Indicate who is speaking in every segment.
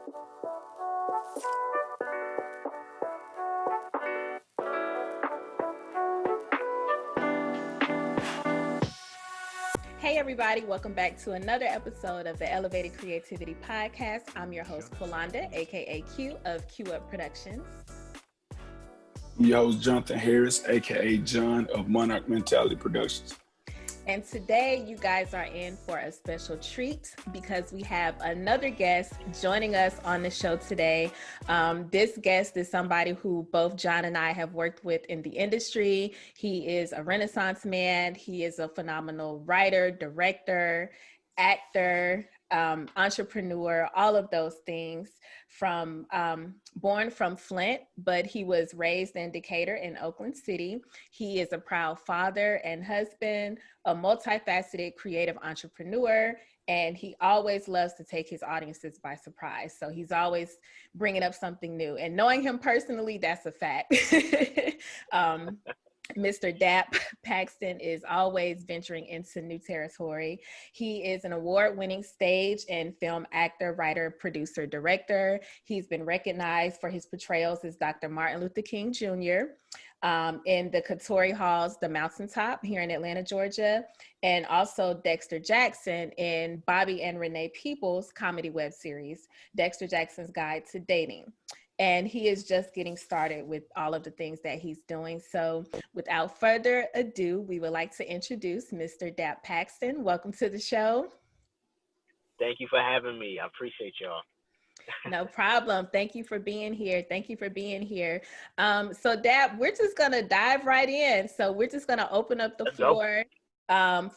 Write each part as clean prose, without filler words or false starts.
Speaker 1: Hey everybody, welcome back to another episode of the Elevated Creativity Podcast. I'm your host, Kwalanda, aka Q of Q Up Productions.
Speaker 2: I'm your host, Jonathan Harris, aka John of Monarch Mentality Productions.
Speaker 1: And today you guys are in for a special treat because we have another guest joining us on the show today. This guest is somebody who both John and I have worked with in the industry. He is a Renaissance man. He is a phenomenal writer, director, actor, entrepreneur, all of those things. Born from Flint, but he was raised in Decatur and Oakland City. He is a proud father and husband, a multifaceted creative entrepreneur, and he always loves to take his audiences by surprise. So he's always bringing up something new. And knowing him personally, that's a fact. Mr. Dap Paxton is always venturing into new territory. He is an award-winning stage and film actor, writer, producer, director. He's been recognized for his portrayals as Dr. Martin Luther King Jr. In the Katori Halls, The Mountaintop here in Atlanta, Georgia, and also Dexter Jackson in Bobby and Renee Peoples' comedy web series, Dexter Jackson's Guide to Dating. And he is just getting started with all of the things that he's doing. So without further ado, we would like to introduce Mr. Dap Paxton. Welcome to the show.
Speaker 3: Thank you for having me. I appreciate y'all.
Speaker 1: No problem. Thank you for being here. So Dap, we're just going to dive right in. So we're just going to open up the floor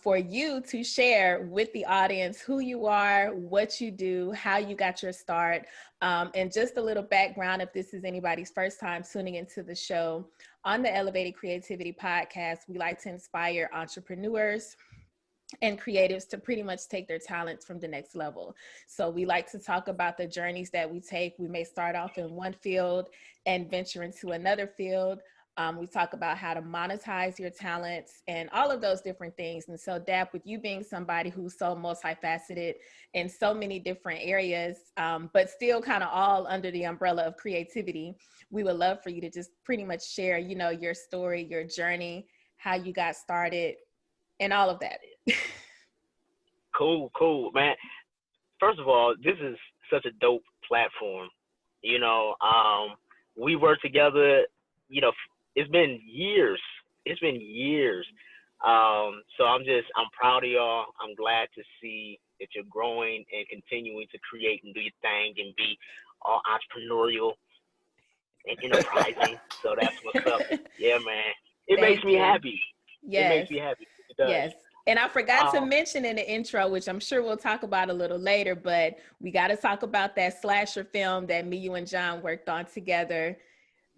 Speaker 1: for you to share with the audience who you are, what you do, how you got your start, and just a little background if this is anybody's first time tuning into the show. On the Elevated Creativity Podcast, we like to inspire entrepreneurs and creatives to pretty much take their talents from the next level. So we like to talk about the journeys that we take. We may start off in one field and venture into another field. We talk about how to monetize your talents and all of those different things. And so Dap, with you being somebody who's so multifaceted in so many different areas, but still kind of all under the umbrella of creativity, we would love for you to just pretty much share, you know, your story, your journey, how you got started, and all of that.
Speaker 3: Cool, man. First of all, this is such a dope platform. You know, we work together, you know, it's been years. So I'm proud of y'all. I'm glad to see that you're growing and continuing to create and do your thing and be all entrepreneurial and enterprising. So that's what's up. Yeah, man. It makes me happy.
Speaker 1: Yes.
Speaker 3: It makes me happy. It does.
Speaker 1: Yes. And I forgot to mention in the intro, which I'm sure we'll talk about a little later, but we got to talk about that slasher film that me, you, and John worked on together.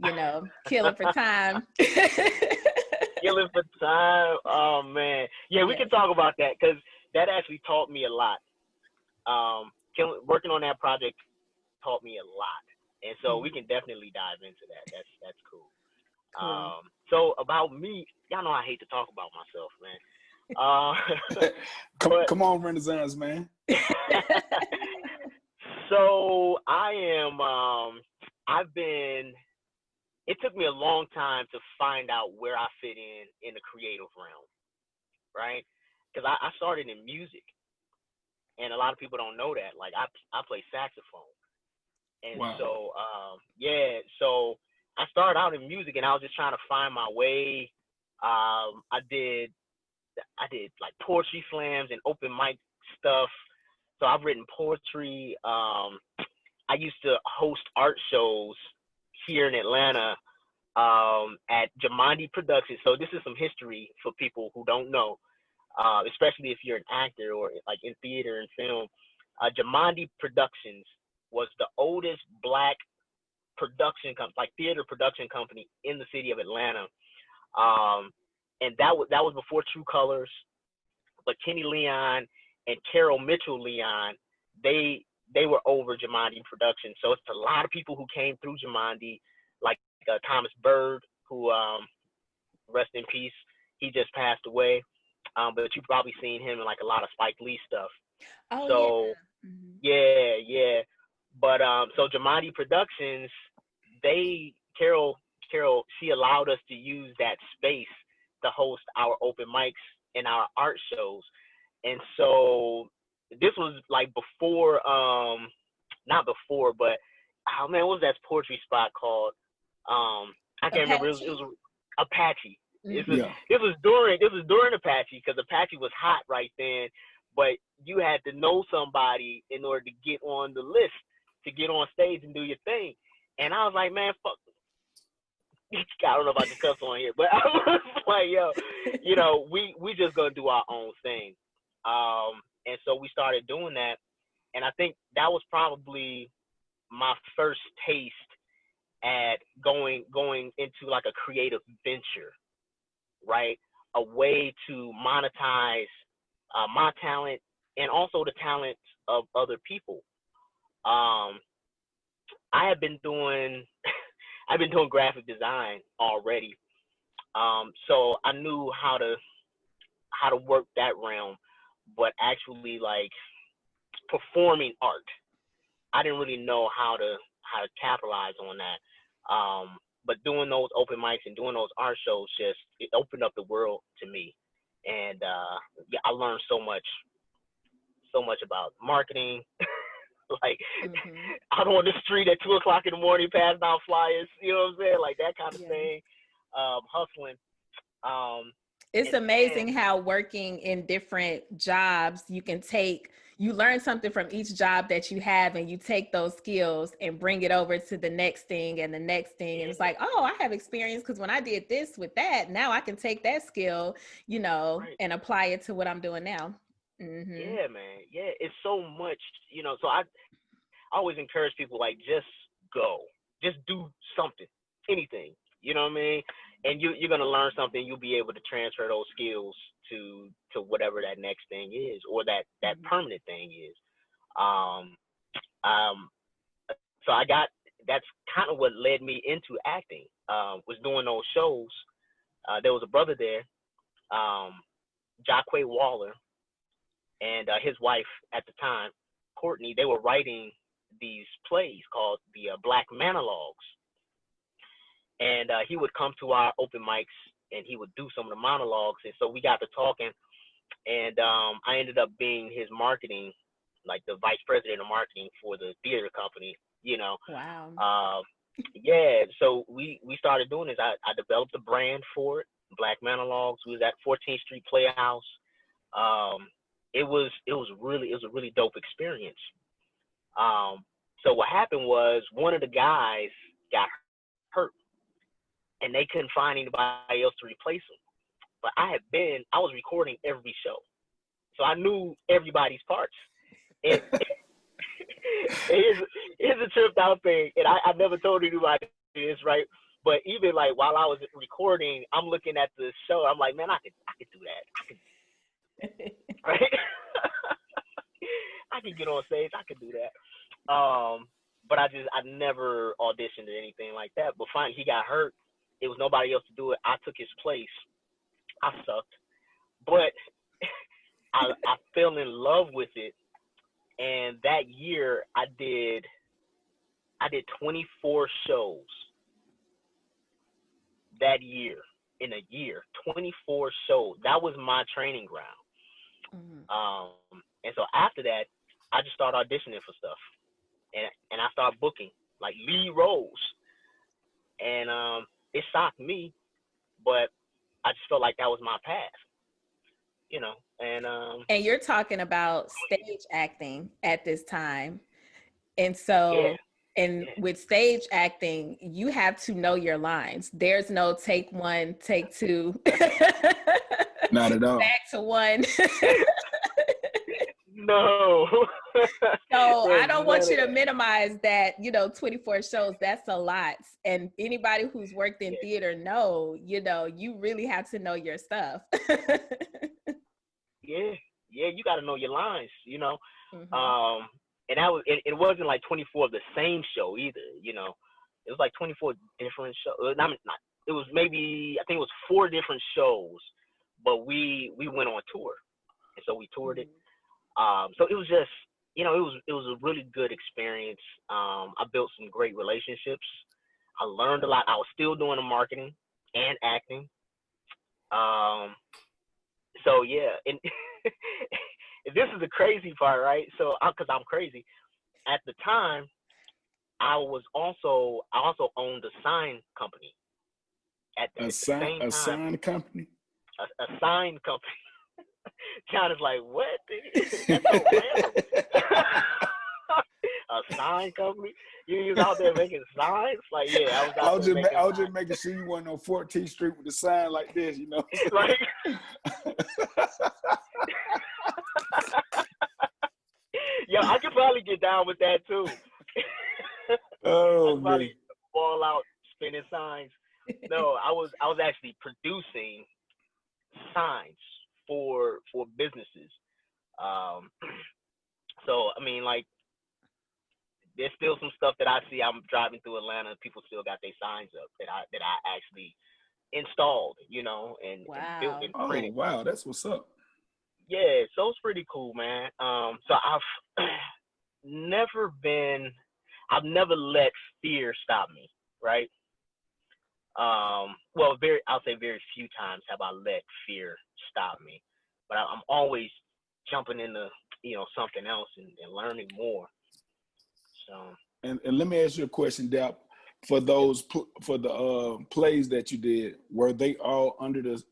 Speaker 1: You know, Killing for Time.
Speaker 3: Killing for Time. Oh, man. Yeah, we can talk about that because that actually taught me a lot. Working on that project taught me a lot. And so we can definitely dive into that. That's cool. So about me, y'all know I hate to talk about myself, man.
Speaker 2: Come on, Renaissance, man.
Speaker 3: So I am, it took me a long time to find out where I fit in the creative realm, right? Because I started in music, and a lot of people don't know that. Like, I play saxophone. And
Speaker 2: wow.
Speaker 3: So, so I started out in music, and I was just trying to find my way. I did like poetry slams and open mic stuff. So I've written poetry. I used to host art shows here in Atlanta at Jamandi Productions. So this is some history for people who don't know, especially if you're an actor or like in theater and film. Jamandi Productions was the oldest Black production company, like theater production company in the city of Atlanta. And that was before True Colors, but Kenny Leon and Carol Mitchell Leon, they were over Jamandi Productions. So it's a lot of people who came through Jamandi, like Thomas Bird, who rest in peace. He just passed away. But you've probably seen him in like a lot of Spike Lee stuff.
Speaker 1: Oh,
Speaker 3: so
Speaker 1: yeah.
Speaker 3: yeah. But so Jamadi Productions, Carol, she allowed us to use that space to host our open mics and our art shows. And so this was like before, not before, but oh man, what was that poetry spot called? I can't remember. It was Apache.
Speaker 1: Mm-hmm.
Speaker 3: This was during Apache, because Apache was hot right then. But you had to know somebody in order to get on the list, to get on stage and do your thing. And I was like, man, fuck. I don't know if I can cuss on here, but I was like, yo, you know, we just gonna do our own thing. And so we started doing that. And I think that was probably my first taste at going into like a creative venture, right? A way to monetize my talent and also the talents of other people. I have been doing I've been doing graphic design already. So I knew how to work that realm, but actually like performing art, I didn't really know how to capitalize on that. But doing those open mics and doing those art shows, it opened up the world to me. And yeah, I learned so much about marketing. Like out on the street at 2:00 in the morning, passing out flyers, you know what I'm saying? Like that kind of thing. Hustling.
Speaker 1: It's amazing how working in different jobs, you learn something from each job that you have, and you take those skills and bring it over to the next thing and the next thing. And it's like, oh, I have experience because when I did this with that, now I can take that skill, you know, and apply it to what I'm doing now. Mm-hmm.
Speaker 3: Yeah, man. Yeah, it's so much, you know, so I always encourage people, like, just go. Just do something, anything, you know what I mean? And you're going to learn something. You'll be able to transfer those skills to whatever that next thing is, or that permanent thing is. So that's kind of what led me into acting, was doing those shows. There was a brother there, Jacque Waller, and his wife at the time, Courtney. They were writing these plays called the Black Monologues. And he would come to our open mics and he would do some of the monologues. And so we got to talking, and I ended up being his marketing, like the vice president of marketing for the theater company, you know.
Speaker 1: Wow.
Speaker 3: Yeah, so we started doing this. I developed a brand for it, Black Monologues. We was at 14th Street Playhouse. It was a really dope experience. So what happened was, one of the guys got hurt, and they couldn't find anybody else to replace him. But I was recording every show, so I knew everybody's parts. And here's a tripped out thing, and I never told anybody this, right? But even like while I was recording, I'm looking at the show. I'm like, man, I could do that. Right? I could get on stage. I could do that. But I never auditioned or anything like that. But finally, he got hurt. It was nobody else to do it. I took his place. I sucked, but I fell in love with it. And that year, I did 24 shows. That year, in a year, 24 shows. That was my training ground. Mm-hmm. And so after that, I just started auditioning for stuff, and I started booking like lead roles, and it shocked me, but I just felt like that was my path, you know. And
Speaker 1: you're talking about stage acting at this time, and so with stage acting, you have to know your lines. There's no take one, take two.
Speaker 2: Not at all.
Speaker 1: Back to one.
Speaker 3: No.
Speaker 1: So I don't want you to minimize that, 24 shows, that's a lot. And anybody who's worked in theater you really have to know your stuff.
Speaker 3: Yeah, you got to know your lines,
Speaker 1: Mm-hmm.
Speaker 3: And it wasn't like 24 of the same show either, It was like 24 different shows. It was maybe, I think it was 4 different shows, but we went on tour. And so we toured it. So it was you know, it was a really good experience. I built some great relationships. I learned a lot. I was still doing the marketing and acting. Um, so yeah, and this is the crazy part, right? So, because I'm crazy. At the time, I also owned a sign company. At the same
Speaker 2: A
Speaker 3: time,
Speaker 2: sign company.
Speaker 3: a sign company. John is like, what? That's so random. A sign company? You was out there making signs? Like, yeah, I was out there making signs.
Speaker 2: I was just making sure you weren't on 14th Street with a sign like this, you know?
Speaker 3: Like, yo, I could probably get down with that too.
Speaker 2: Oh,
Speaker 3: I'd probably fall out spinning signs. No, I was actually producing signs for businesses. So I mean, like, there's still some stuff that I see. I'm driving through Atlanta, and people still got their signs up that I actually installed, you know, and built and printed.
Speaker 2: Oh wow, that's what's up.
Speaker 3: Yeah, so it's pretty cool, man. So I've never let fear stop me, right? Well, I'll say very few times have I let fear stop me, but I'm always jumping into, you know, something else and learning more. So.
Speaker 2: And let me ask you a question, Dap. For those plays that you did, were they all under the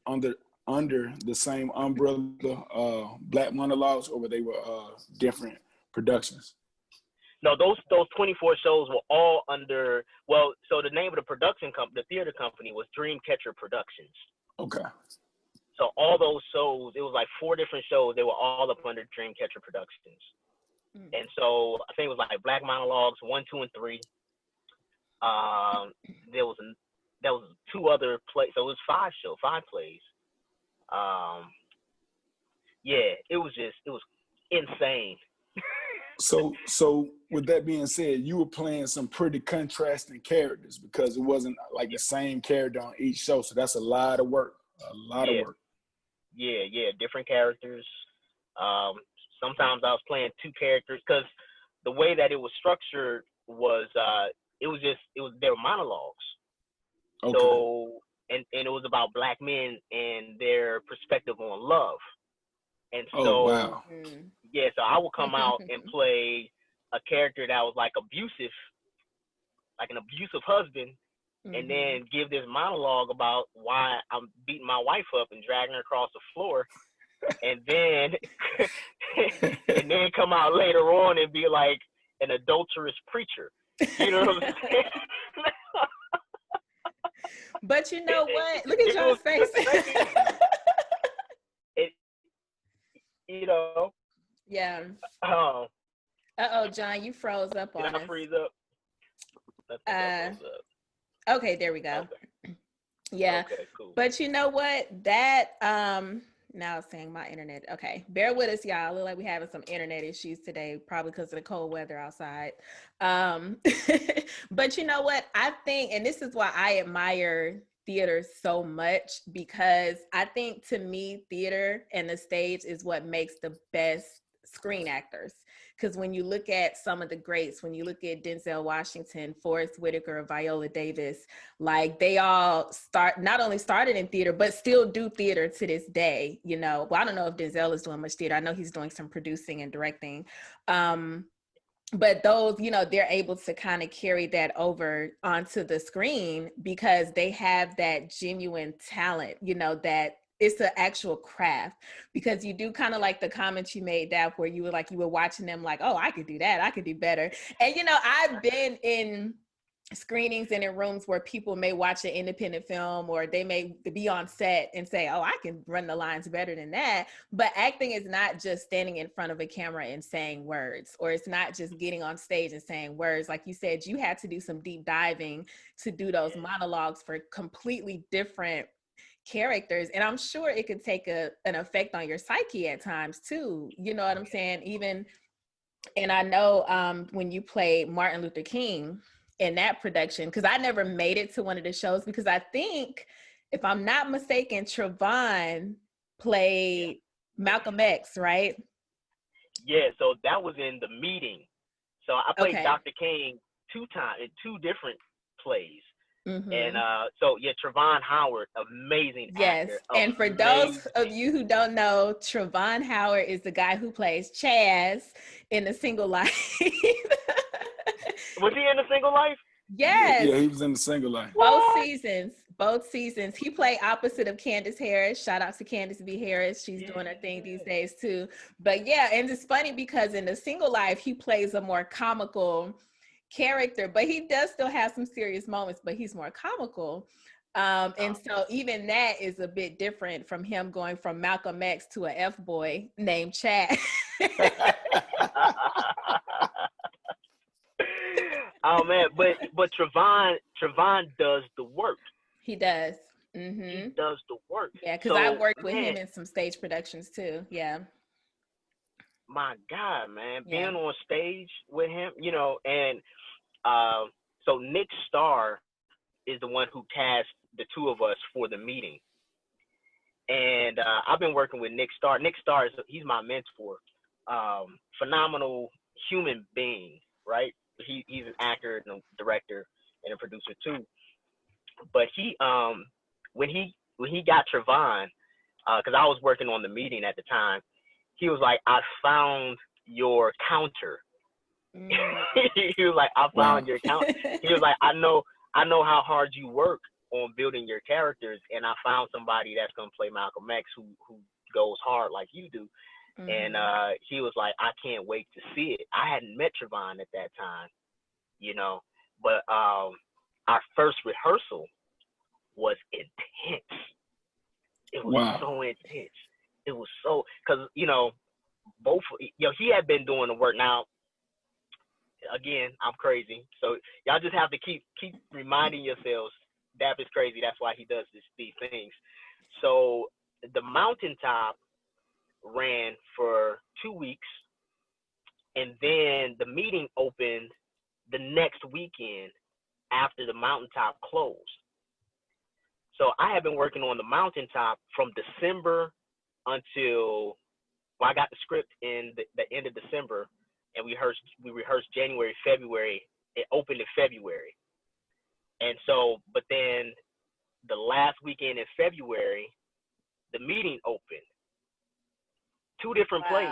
Speaker 2: same umbrella, Black Monologues, or were they different productions?
Speaker 3: No, those 24 shows were all under, well, so the name of the production company, the theater company, was Dreamcatcher Productions.
Speaker 2: Okay.
Speaker 3: So all those shows, it was like 4 different shows. They were all up under Dreamcatcher Productions. And so I think it was like Black Monologues 1, 2, and 3. There was 2 other plays. So it was 5 plays. Yeah, it was insane.
Speaker 2: So with that being said, you were playing some pretty contrasting characters because it wasn't like the same character on each show. So that's a lot of work. A lot of work.
Speaker 3: Yeah, different characters. Sometimes I was playing 2 characters because the way that it was structured was they were monologues. Okay. So and it was about Black men and their perspective on love. And so,
Speaker 2: wow.
Speaker 3: Yeah, so I would come out and play a character that was like abusive, like an abusive husband, and then give this monologue about why I'm beating my wife up and dragging her across the floor, and then come out later on and be like an adulterous preacher. You know what I'm saying?
Speaker 1: But you know what? Look at your face.
Speaker 3: You know.
Speaker 1: Yeah. John, you froze up on us.
Speaker 3: Did I freeze up?
Speaker 1: Okay, there we go.
Speaker 3: Okay.
Speaker 1: Yeah.
Speaker 3: Okay, cool.
Speaker 1: But you know what? That now it's saying my internet. Okay, bear with us, y'all. Look like we're having some internet issues today, probably because of the cold weather outside. But you know what? I think, and this is why I admire theater so much, because I think, to me, theater and the stage is what makes the best screen actors. Because when you look at some of the greats, when you look at Denzel Washington, Forrest Whitaker, Viola Davis, like, they all not only started in theater, but still do theater to this day. You know, well, I don't know if Denzel is doing much theater. I know he's doing some producing and directing. But those, you know, they're able to kind of carry that over onto the screen because they have that genuine talent, you know, that it's an actual craft. Because you do kind of like the comments you made, Dap, where you were watching them like, oh, I could do that, I could do better. And, you know, I've been in screenings and in rooms where people may watch an independent film, or they may be on set and say, oh, I can run the lines better than that. But acting is not just standing in front of a camera and saying words, or it's not just getting on stage and saying words. Like you said, you had to do some deep diving to do those monologues for completely different characters. And I'm sure it could take an effect on your psyche at times too. You know what I'm saying? Even, and I know when you played Martin Luther King in that production, because I never made it to one of the shows, because I think, if I'm not mistaken, Trevon played Malcolm X, right?
Speaker 3: Yeah, so that was in The Meeting. So I played
Speaker 1: Okay.
Speaker 3: Dr. King 2 times in 2 different plays.
Speaker 1: Mm-hmm.
Speaker 3: And so yeah, Trevon Howard, amazing actor.
Speaker 1: And for those of you who don't know, Trevon Howard is the guy who plays Chaz in A Single Life.
Speaker 3: Was he in A Single Life?
Speaker 1: Yes.
Speaker 2: Yeah, he was in The Single Life.
Speaker 1: Both seasons. He played opposite of Candace Harris. Shout out to Candace B. Harris. She's doing her thing these days too. But yeah, and it's funny because in The Single Life, he plays a more comical character, but he does still have some serious moments, but he's more comical. And so even that is a bit different from him going from Malcolm X to a F-boy named Chad.
Speaker 3: Oh man, but Trevon does the work.
Speaker 1: He does. Mm-hmm.
Speaker 3: He does the work.
Speaker 1: Yeah, because I worked with him in some stage productions too. Yeah.
Speaker 3: My God, man, being on stage with him, you know, and so Nick Starr is the one who cast the 2 of us for The Meeting. And I've been working with Nick Starr. Nick Starr he's my mentor. Phenomenal human being, right? He's an actor and a director and a producer too. But he when he got Trevon, because I was working on The Meeting at the time, he was like, I found your counter. He was like, I found your counter. He was like, I know how hard you work on building your characters, and I found somebody that's gonna play Malcolm X who goes hard like you do. Mm-hmm. And he was like, I can't wait to see it. I hadn't met Trevon at that time, you know, but our first rehearsal was intense. It was so intense. It was so, because, you know, he had been doing the work. Now, again, I'm crazy. So y'all just have to keep reminding yourselves, Dap is crazy. That's why he does these things. So the Mountaintop ran for 2 weeks, and then The Meeting opened the next weekend after the Mountaintop closed. So I have been working on the Mountaintop from December until I got the script in the end of December, and we rehearsed January, February. It opened in February. And so, but then the last weekend in February, The Meeting opened. 2 different plays.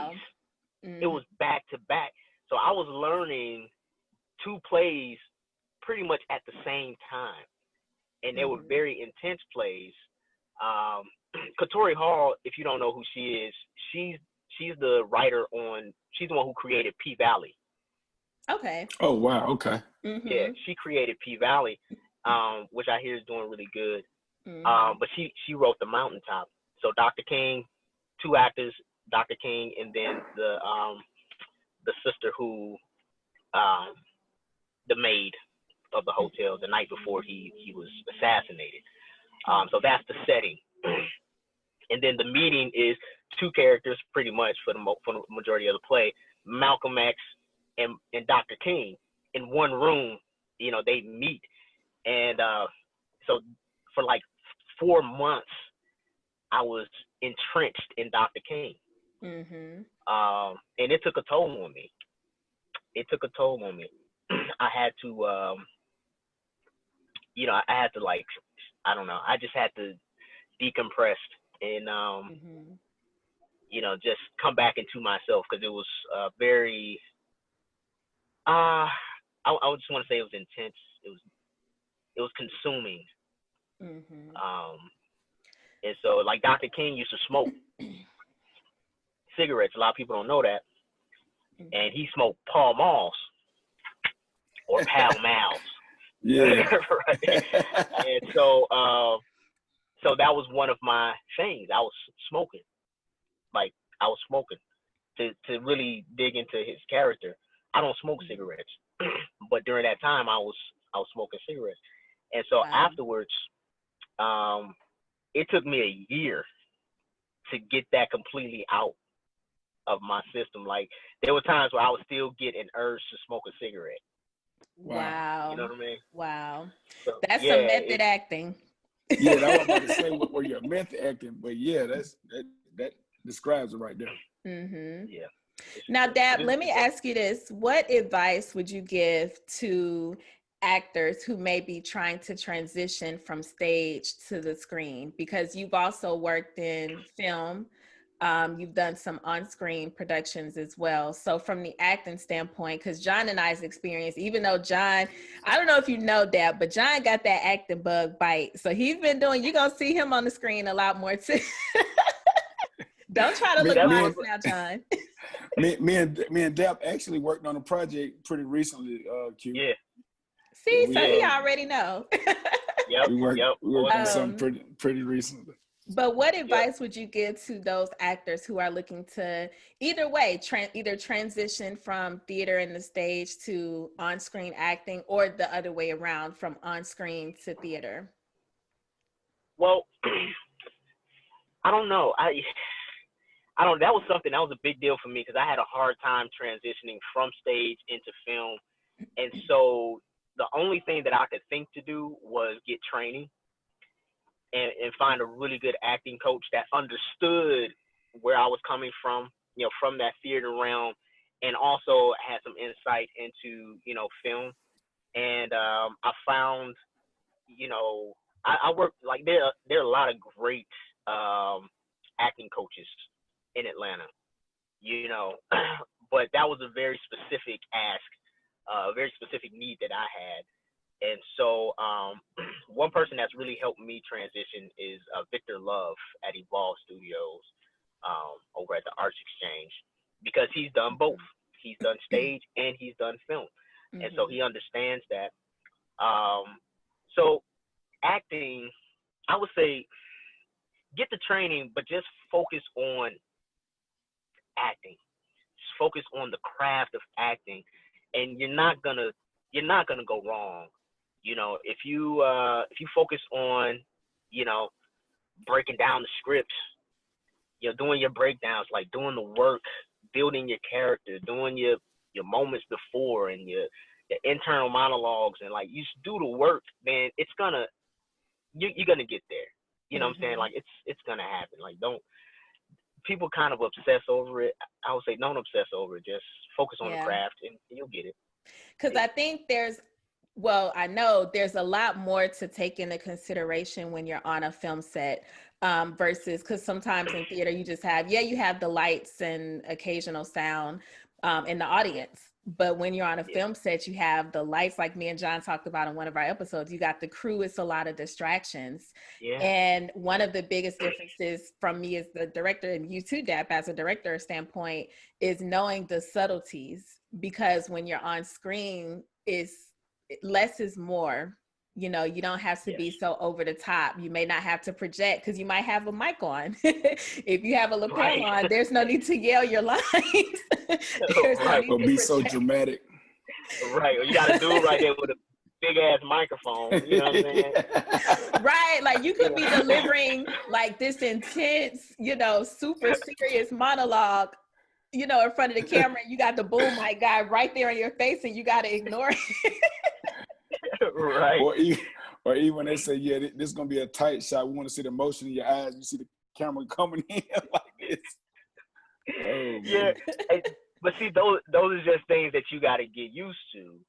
Speaker 3: Mm-hmm. It was back to back. So I was learning 2 plays pretty much at the same time. And they were very intense plays. Katori Hall, if you don't know who she is, she's the writer she's the one who created P-Valley.
Speaker 1: Okay.
Speaker 2: Oh, wow. Okay.
Speaker 1: Mm-hmm.
Speaker 3: Yeah, she created P-Valley, which I hear is doing really good. Mm-hmm. But she wrote The Mountaintop. So Dr. King, 2 actors, Dr. King, and then the sister who, the maid of the hotel the night before he was assassinated. So that's the setting. And then The Meeting is 2 characters pretty much for the majority of the play, Malcolm X and Dr. King in one room. You know, they meet. And so for like 4 months, I was entrenched in Dr. King. Mm-hmm. And it took a toll on me. I had to, you know, I had to, like, I don't know, I just had to decompress and, mm-hmm. you know, just come back into myself, because it was very, I just want to say it was intense. It was consuming. Mm-hmm. And so, like, Dr. King used to smoke cigarettes. A lot of people don't know that. Mm-hmm. And he smoked Pall Malls or Pall Malls.
Speaker 2: Yeah.
Speaker 3: Right. And so, so that was one of my things. I was smoking. Like, I was smoking to really dig into his character. I don't smoke cigarettes, but during that time, I was smoking cigarettes. And so afterwards, it took me a year to get that completely out of my system. Like, there were times where I would still get an urge to smoke a cigarette.
Speaker 1: Wow.
Speaker 3: You know what I mean?
Speaker 1: Wow. So, that's some method acting.
Speaker 2: Yeah, I was about to say where you're method acting, but yeah, that describes it right there.
Speaker 1: Mm-hmm.
Speaker 3: Yeah.
Speaker 1: Now, Dap, let me ask you this. What advice would you give to actors who may be trying to transition from stage to the screen? Because you've also worked in film. You've done some on-screen productions as well. So from the acting standpoint, because John and I's experience, even though John, I don't know if you know that, but John got that acting bug bite. So he's been doing, you're going to see him on the screen a lot more too. Don't try to look modest now, John.
Speaker 2: me and Dap actually worked on a project pretty recently, Q.
Speaker 3: Yeah.
Speaker 1: See, so he already know.
Speaker 3: Yep.
Speaker 2: We worked on something pretty recently.
Speaker 1: But what advice would you give to those actors who are looking to either way, either transition from theater and the stage to on-screen acting, or the other way around, from on-screen to theater?
Speaker 3: Well, I don't know. That was something that was a big deal for me because I had a hard time transitioning from stage into film. And so the only thing that I could think to do was get training and find a really good acting coach that understood where I was coming from, from that theater realm, and also had some insight into, film. And I found, I work, like, there are a lot of great acting coaches in Atlanta, but that was a very specific ask, a very specific need that I had. And so one person that's really helped me transition is Victor Love at Evolve Studios over at the Arts Exchange, because he's done both. He's done stage and he's done film. And so he understands that. So acting, I would say, get the training, but just focus on acting. Just focus on the craft of acting, and you're not gonna go wrong. If you focus on, breaking down the scripts, doing your breakdowns, like doing the work, building your character, doing your moments before, and your internal monologues, and like, you just do the work, man, you're gonna get there. You know what I'm saying? Like, it's gonna happen. Like, people kind of obsess over it. I would say don't obsess over it. Just focus on the craft and you'll get it.
Speaker 1: Because I think I know there's a lot more to take into consideration when you're on a film set versus, because sometimes in theater you just have, you have the lights and occasional sound in the audience. But when you're on a film set, you have the lights, like me and John talked about in one of our episodes. You got the crew. It's a lot of distractions. Yeah. And one of the biggest differences from me as the director, and you too, Dap, as a director standpoint, is knowing the subtleties. Because when you're on screen, less is more. You don't have to be so over the top. You may not have to project because you might have a mic on. If you have a lapel on, there's no need to yell your lines.
Speaker 2: Or be so dramatic.
Speaker 3: Right. Or you got to do it right there with a big ass microphone. You know what I'm saying?
Speaker 1: Right. Like, you could be delivering like this intense, super serious monologue, in front of the camera. You got the boom mic guy right there in your face, and you got to ignore it.
Speaker 3: Right.
Speaker 2: Or even when they say, this is going to be a tight shot. We want to see the motion in your eyes. You see the camera coming in like this. Oh, yeah.
Speaker 3: But see, those are just things that you got to get used to,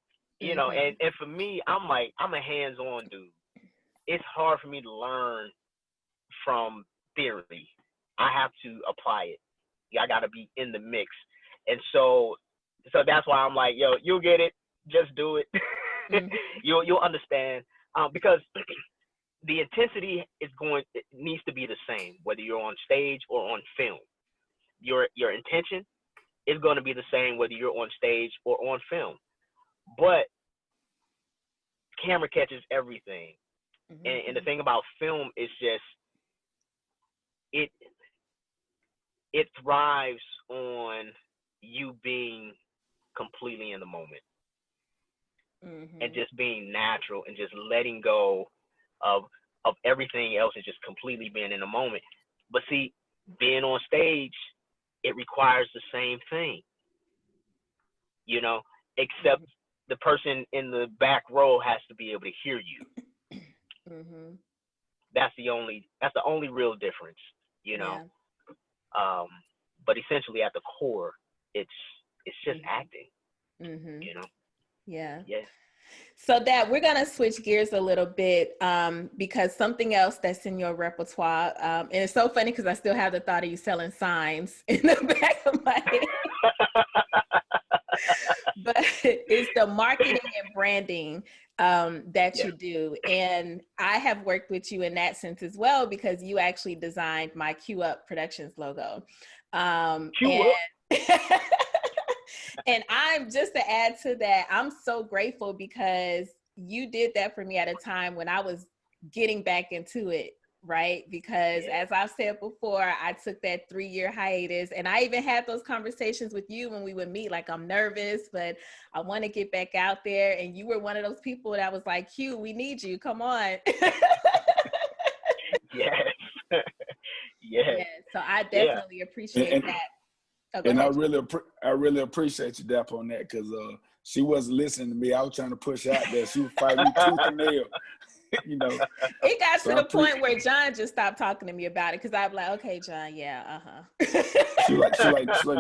Speaker 3: and for me, I'm a hands-on dude. It's hard for me to learn from theory. I have to apply it. I got to be in the mix. And so that's why I'm like, you'll get it. Just do it. You'll understand, because the intensity needs to be the same, whether you're on stage or on film. Your intention is going to be the same whether you're on stage or on film. But camera catches everything, and the thing about film is just it thrives on you being completely in the moment. And just being natural and just letting go of everything else and just completely being in the moment. But see, being on stage, it requires the same thing, except the person in the back row has to be able to hear you. That's the only real difference, But essentially at the core, it's just acting,
Speaker 1: Yeah.
Speaker 3: Yeah.
Speaker 1: So that we're going to switch gears a little bit because something else that's in your repertoire, and it's so funny because I still have the thought of you selling signs in the back of my head. But it's the marketing and branding that you do. And I have worked with you in that sense as well, because you actually designed my Q Up Productions logo.
Speaker 3: Q Up.
Speaker 1: And I'm just to add to that, I'm so grateful because you did that for me at a time when I was getting back into it, right? Because as I've said before, I took that 3-year hiatus, and I even had those conversations with you when we would meet, like, I'm nervous, but I want to get back out there. And you were one of those people that was like, Q, we need you. Come on.
Speaker 3: Yes. Yes.
Speaker 1: So I definitely appreciate that.
Speaker 2: And I really appreciate you, Dap, on that, because she wasn't listening to me. I was trying to push out there. She was fighting me tooth and nail. You know,
Speaker 1: it got to the point where John just stopped talking to me about it, because I'm like, okay, John, yeah,
Speaker 2: She like,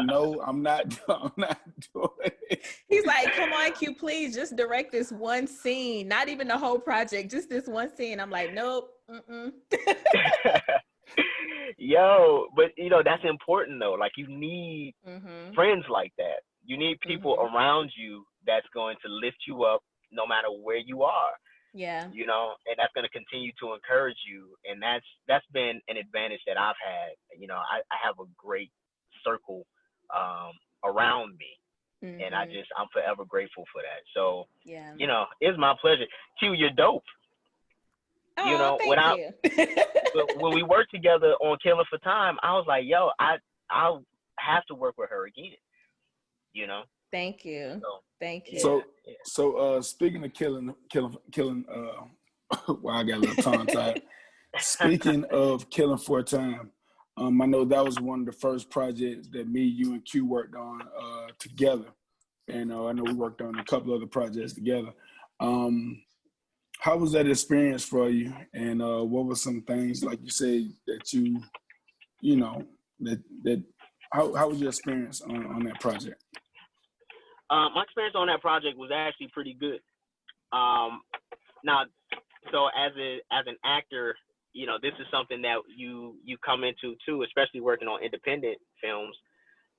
Speaker 2: no, I'm not doing it.
Speaker 1: He's like, come on, Q, please just direct this one scene, not even the whole project, just this one scene. I'm like, nope.
Speaker 3: Yo, but that's important though. Like, you need friends like that. You need people around you that's going to lift you up no matter where you are.
Speaker 1: Yeah.
Speaker 3: And that's going to continue to encourage you. And that's been an advantage that I've had. I have a great circle around me. And I'm forever grateful for that. So, it's my pleasure. Q, you're dope.
Speaker 1: Oh, thank you.
Speaker 3: When we worked together on Killing for Time, I was like, yo, I'll have to work with her again.
Speaker 1: Thank you. Thank you.
Speaker 2: So speaking of killing, well, I got a little tongue tied. Speaking of Killing for a Time, I know that was one of the first projects that me, you, and Q worked on together. And I know we worked on a couple other projects together. How was that experience for you? And what were some things, like you said, that how was your experience on that project?
Speaker 3: My experience on that project was actually pretty good. Now, so as an actor, this is something that you come into too, especially working on independent films.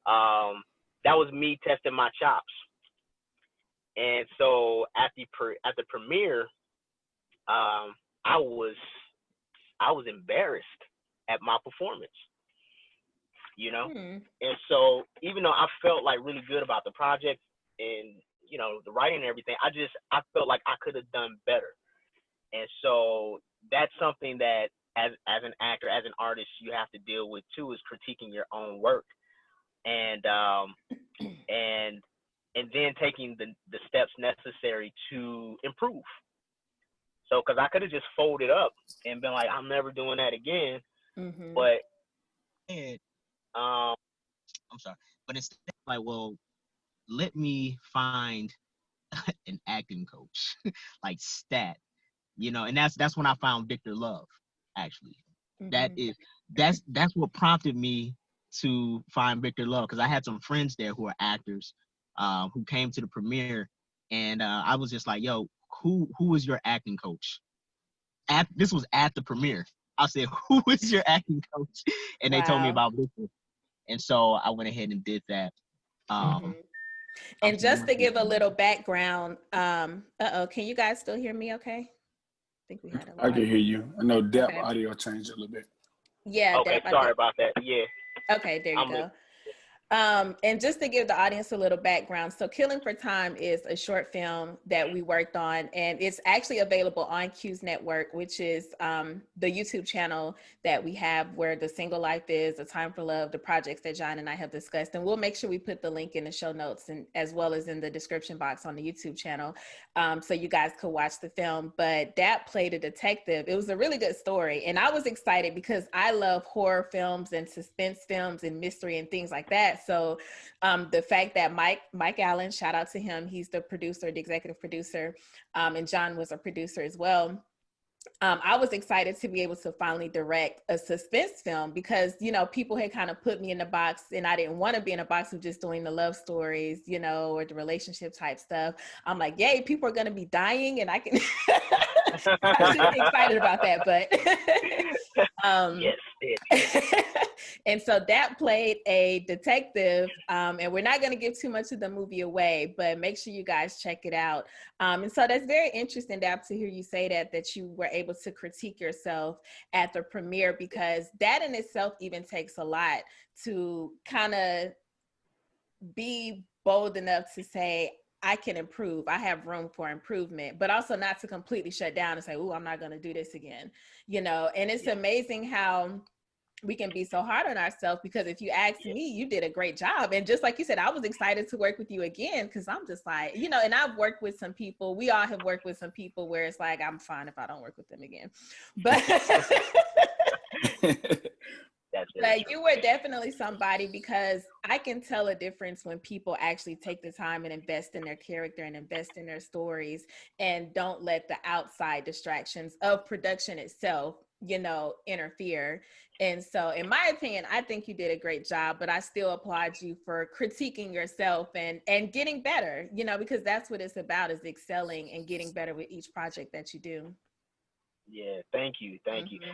Speaker 3: That was me testing my chops. And so at the premiere, I was embarrassed at my performance, and so even though I felt like really good about the project and the writing and everything, I felt like I could have done better. And so that's something that as an actor, as an artist, you have to deal with too, is critiquing your own work, and then taking the steps necessary to improve. So, because I could have just folded up and been like, I'm never doing that again. But,
Speaker 4: I'm sorry, but instead, like, well, let me find an acting coach, like Stat, and that's when I found Victor Love, actually. That's what prompted me to find Victor Love, because I had some friends there who are actors, who came to the premiere, and I was just like, yo, who is your acting coach? This was at the premiere. I said, who is your acting coach? And they told me about Victor. And so I went ahead and did that.
Speaker 1: And just to give a little background, can you guys still hear me okay? I think we had
Speaker 2: I can hear you. I know Dap audio changed a little bit.
Speaker 1: Yeah.
Speaker 3: Okay, sorry about that. Yeah.
Speaker 1: Okay, there you go. And just to give the audience a little background, so Killing for Time is a short film that we worked on, and it's actually available on Q's Network, which is the YouTube channel that we have where The Single Life is, A Time for Love, the projects that John and I have discussed. And we'll make sure we put the link in the show notes and as well as in the description box on the YouTube channel, so you guys could watch the film. But Dap played a detective. It was a really good story. And I was excited because I love horror films and suspense films and mystery and things like that. So the fact that Mike Allen, shout out to him, he's the producer, the executive producer, and John was a producer as well. I was excited to be able to finally direct a suspense film because, you know, people had kind of put me in the box and I didn't want to be in a box of just doing the love stories, you know, or the relationship type stuff. I'm like, yay, people are going to be dying and I can, I should be excited about that, but
Speaker 3: Yes,
Speaker 1: and so Dap played a detective, and we're not going to give too much of the movie away, but make sure you guys check it out. And so that's very interesting, Dap, to hear you say that you were able to critique yourself at the premiere, because that in itself even takes a lot to kind of be bold enough to say, I can improve. I have room for improvement, but also not to completely shut down and say, "Oh, I'm not going to do this again." You know, and it's amazing how we can be so hard on ourselves, because if you ask me, you did a great job. And just like you said, I was excited to work with you again, because I'm just like, you know, and I've worked with some people. We all have worked with some people where it's like, I'm fine if I don't work with them again. But like, you were definitely somebody, because I can tell a difference when people actually take the time and invest in their character and invest in their stories and don't let the outside distractions of production itself, you know, interfere. And so in my opinion, I think you did a great job, but I still applaud you for critiquing yourself and getting better, you know, because that's what it's about, is excelling and getting better with each project that you do.
Speaker 3: Yeah, thank you.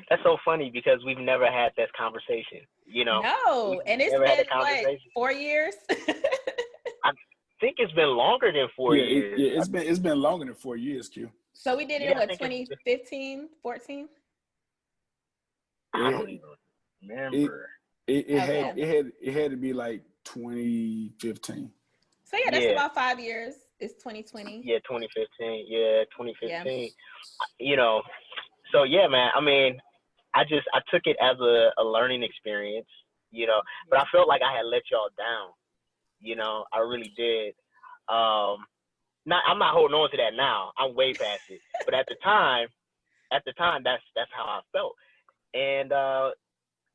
Speaker 3: That's so funny because we've never had this conversation, you know.
Speaker 1: No, and it's been what, 4 years?
Speaker 3: I think it's been longer than 4 years.
Speaker 2: Yeah, it's been longer than 4 years, Q.
Speaker 1: So we did it in what, 2015, 14?
Speaker 3: I don't even remember.
Speaker 2: It had to be like 2015.
Speaker 1: So yeah, that's about 5 years. It's 2020.
Speaker 3: Yeah, 2015. Yeah, 2015. Yeah. You know, so yeah, man. I mean, I took it as a learning experience, you know, but I felt like I had let y'all down. You know, I really did. I'm not holding on to that now. I'm way past it. But at the time, that's how I felt. And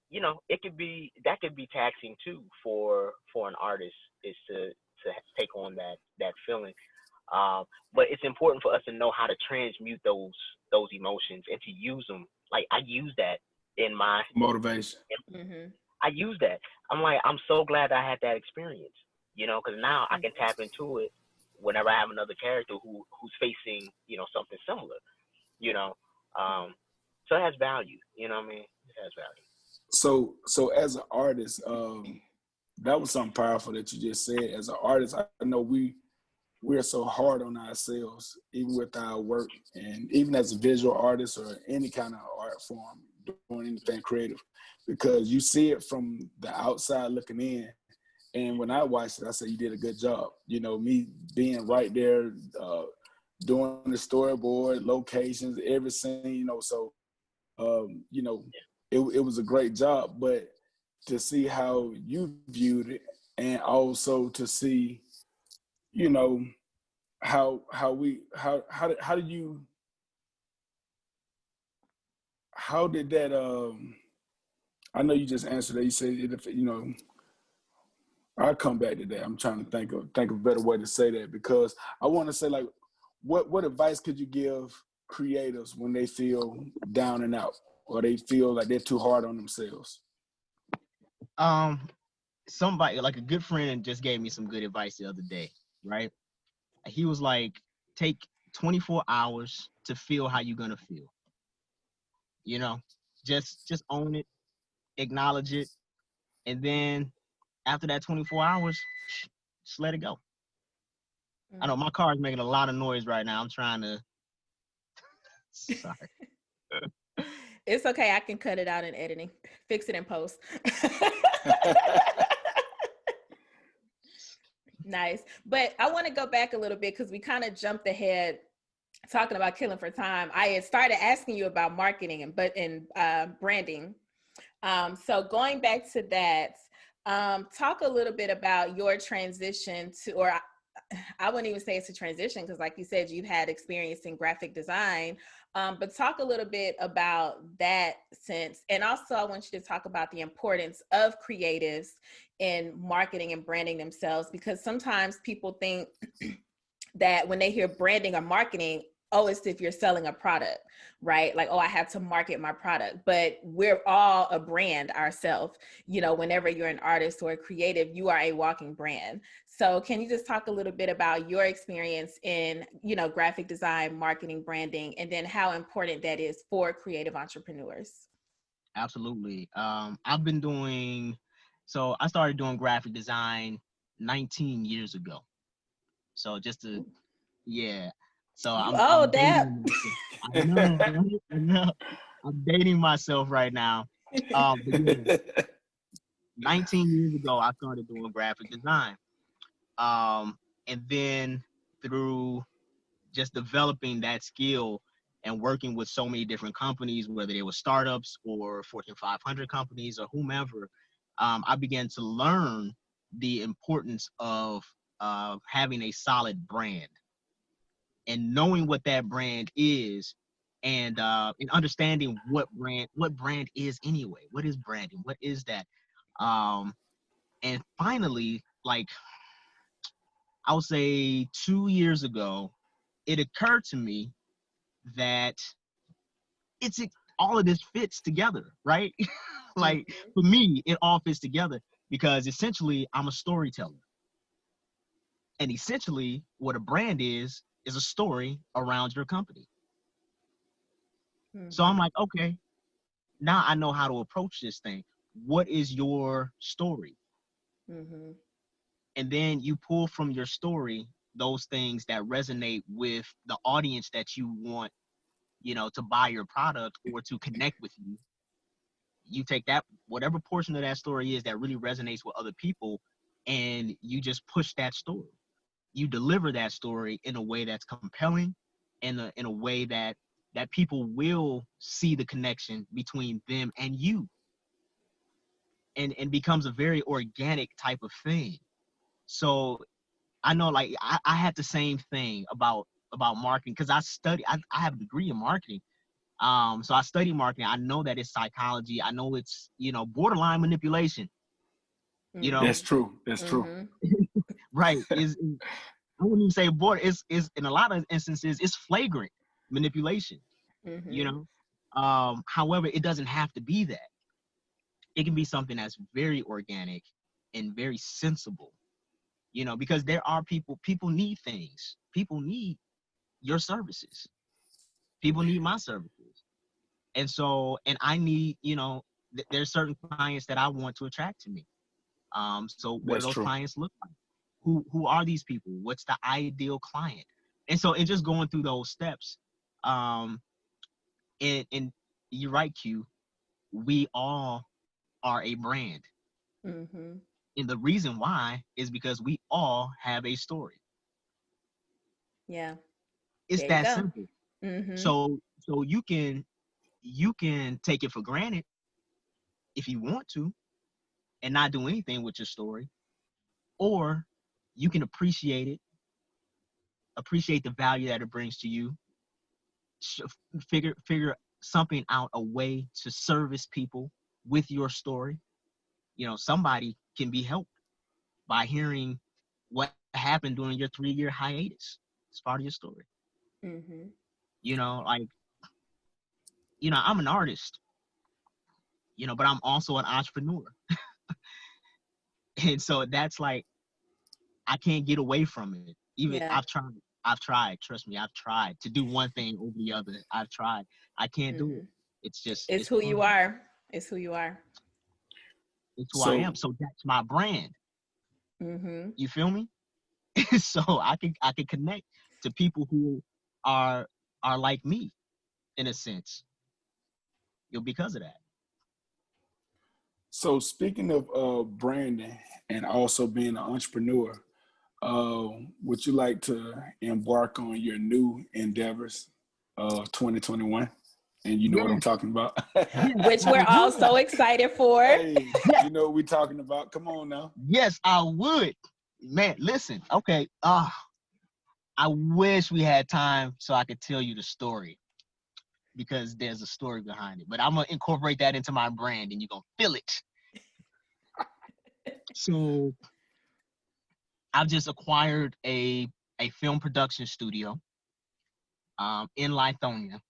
Speaker 3: you know, that could be taxing too for an artist, is to take on that feeling. But it's important for us to know how to transmute those emotions and to use them. Like, I use that in my
Speaker 2: motivation.
Speaker 3: I use that. I'm like, I'm so glad I had that experience, you know, because now I can tap into it whenever I have another character who's facing, you know, something similar, you know. So it has value, you know what I mean? It has value.
Speaker 2: So as an artist, that was something powerful that you just said. As an artist, I know we're so hard on ourselves, even with our work, and even as a visual artist or any kind of art form, doing anything creative, because you see it from the outside looking in. And when I watched it, I said, you did a good job. You know, me being right there, doing the storyboard, locations, every scene, you know, so, you know, it was a great job. But to see how you viewed it, and also to see, you know, how did that, I know you just answered that. You said, you know, I'll come back to that. I'm trying to think of a better way to say that, because I want to say, like, what advice could you give creatives when they feel down and out, or they feel like they're too hard on themselves?
Speaker 4: Somebody, like a good friend, just gave me some good advice the other day, right? He was like, take 24 hours to feel how you're gonna feel. You know, just own it, acknowledge it, and then after that 24 hours, just let it go. I know my car is making a lot of noise right now. I'm trying to. Sorry.
Speaker 1: It's okay. I can cut it out in editing. Fix it in post. Nice. But I want to go back a little bit, because we kind of jumped ahead talking about Killing for Time. I had started asking you about marketing and branding. So going back to that, talk a little bit about your transition to, or I wouldn't even say it's a transition, because like you said, you've had experience in graphic design, but talk a little bit about that sense. And also I want you to talk about the importance of creatives in marketing and branding themselves, because sometimes people think that when they hear branding or marketing, oh, it's if you're selling a product, right? Like, oh, I have to market my product, but we're all a brand ourselves. You know, whenever you're an artist or a creative, you are a walking brand. So can you just talk a little bit about your experience in, you know, graphic design, marketing, branding, and then how important that is for creative entrepreneurs?
Speaker 4: Absolutely. I started doing graphic design 19 years ago. So just to, yeah. So
Speaker 1: You
Speaker 4: I'm
Speaker 1: old, Dap.
Speaker 4: dating myself. I know, right? I know. I'm dating myself right now. But yeah, 19 years ago, I started doing graphic design. And then through just developing that skill and working with so many different companies, whether they were startups or Fortune 500 companies or whomever, I began to learn the importance of having a solid brand and knowing what that brand is, and understanding what brand is anyway. What is branding? What is that? Um, and finally, like I would say 2 years ago, it occurred to me that it's all of this fits together, right? Like for me, it all fits together because essentially I'm a storyteller. And essentially what a brand is a story around your company. So I'm like, okay, now I know how to approach this thing. What is your story? And then you pull from your story those things that resonate with the audience that you want, you know, to buy your product or to connect with you. You take that, whatever portion of that story is that really resonates with other people, and you just push that story. You deliver that story in a way that's compelling, in a way that people will see the connection between them and you, and becomes a very organic type of thing. So I know, like I had the same thing about marketing because I have a degree in marketing. So I study marketing. I know that it's psychology. I know it's, you know, borderline manipulation. You know,
Speaker 2: That's true. That's true.
Speaker 4: right? Is I wouldn't even say border. Is in a lot of instances it's flagrant manipulation. You know, however, it doesn't have to be that. It can be something that's very organic and very sensible. You know, because there are people need things. People need your services. People need my services. And so, and I need, you know, there's certain clients that I want to attract to me. So what do
Speaker 2: That's
Speaker 4: those
Speaker 2: true.
Speaker 4: clients look like? Who are these people? What's the ideal client? And so, and just going through those steps, um, and you're right, Q. We all are a brand, and the reason why is because we all have a story.
Speaker 1: Yeah.
Speaker 4: It's
Speaker 1: There you
Speaker 4: that
Speaker 1: go.
Speaker 4: simple. So you can take it for granted if you want to and not do anything with your story, or you can appreciate the value that it brings to you, figure something out, a way to service people with your story. You know, somebody can be helped by hearing what happened during your 3-year hiatus. It's part of your story. You know, like, you know, I'm an artist, you know, but I'm also an entrepreneur. And so that's like, I can't get away from it. Even
Speaker 1: Yeah.
Speaker 4: I've tried, trust me, I've tried to do one thing over the other. I've tried. I can't do it. It's just,
Speaker 1: It's
Speaker 4: it's
Speaker 1: who
Speaker 4: fun.
Speaker 1: you are. It's who you are.
Speaker 4: It's who I
Speaker 2: So
Speaker 4: am. So that's my brand. You feel me? So I can connect to people who are are like me in a sense. You know, because of that.
Speaker 2: so speaking of branding and also being an entrepreneur, uh, would you like to embark on your new endeavors, 2021? And you know what I'm
Speaker 4: Yes,
Speaker 2: talking about.
Speaker 4: yes,
Speaker 1: Which
Speaker 4: I
Speaker 1: we're all
Speaker 4: would.
Speaker 1: so excited for.
Speaker 2: Hey,
Speaker 4: Yes,
Speaker 2: you know what we're talking about. Come on now.
Speaker 4: yes, I would. Man, listen, okay. I wish we had time so I could tell you the story because there's a story behind it. But I'm gonna incorporate that into my brand and you're gonna feel it. So I've just acquired a film production studio. in Lithonia.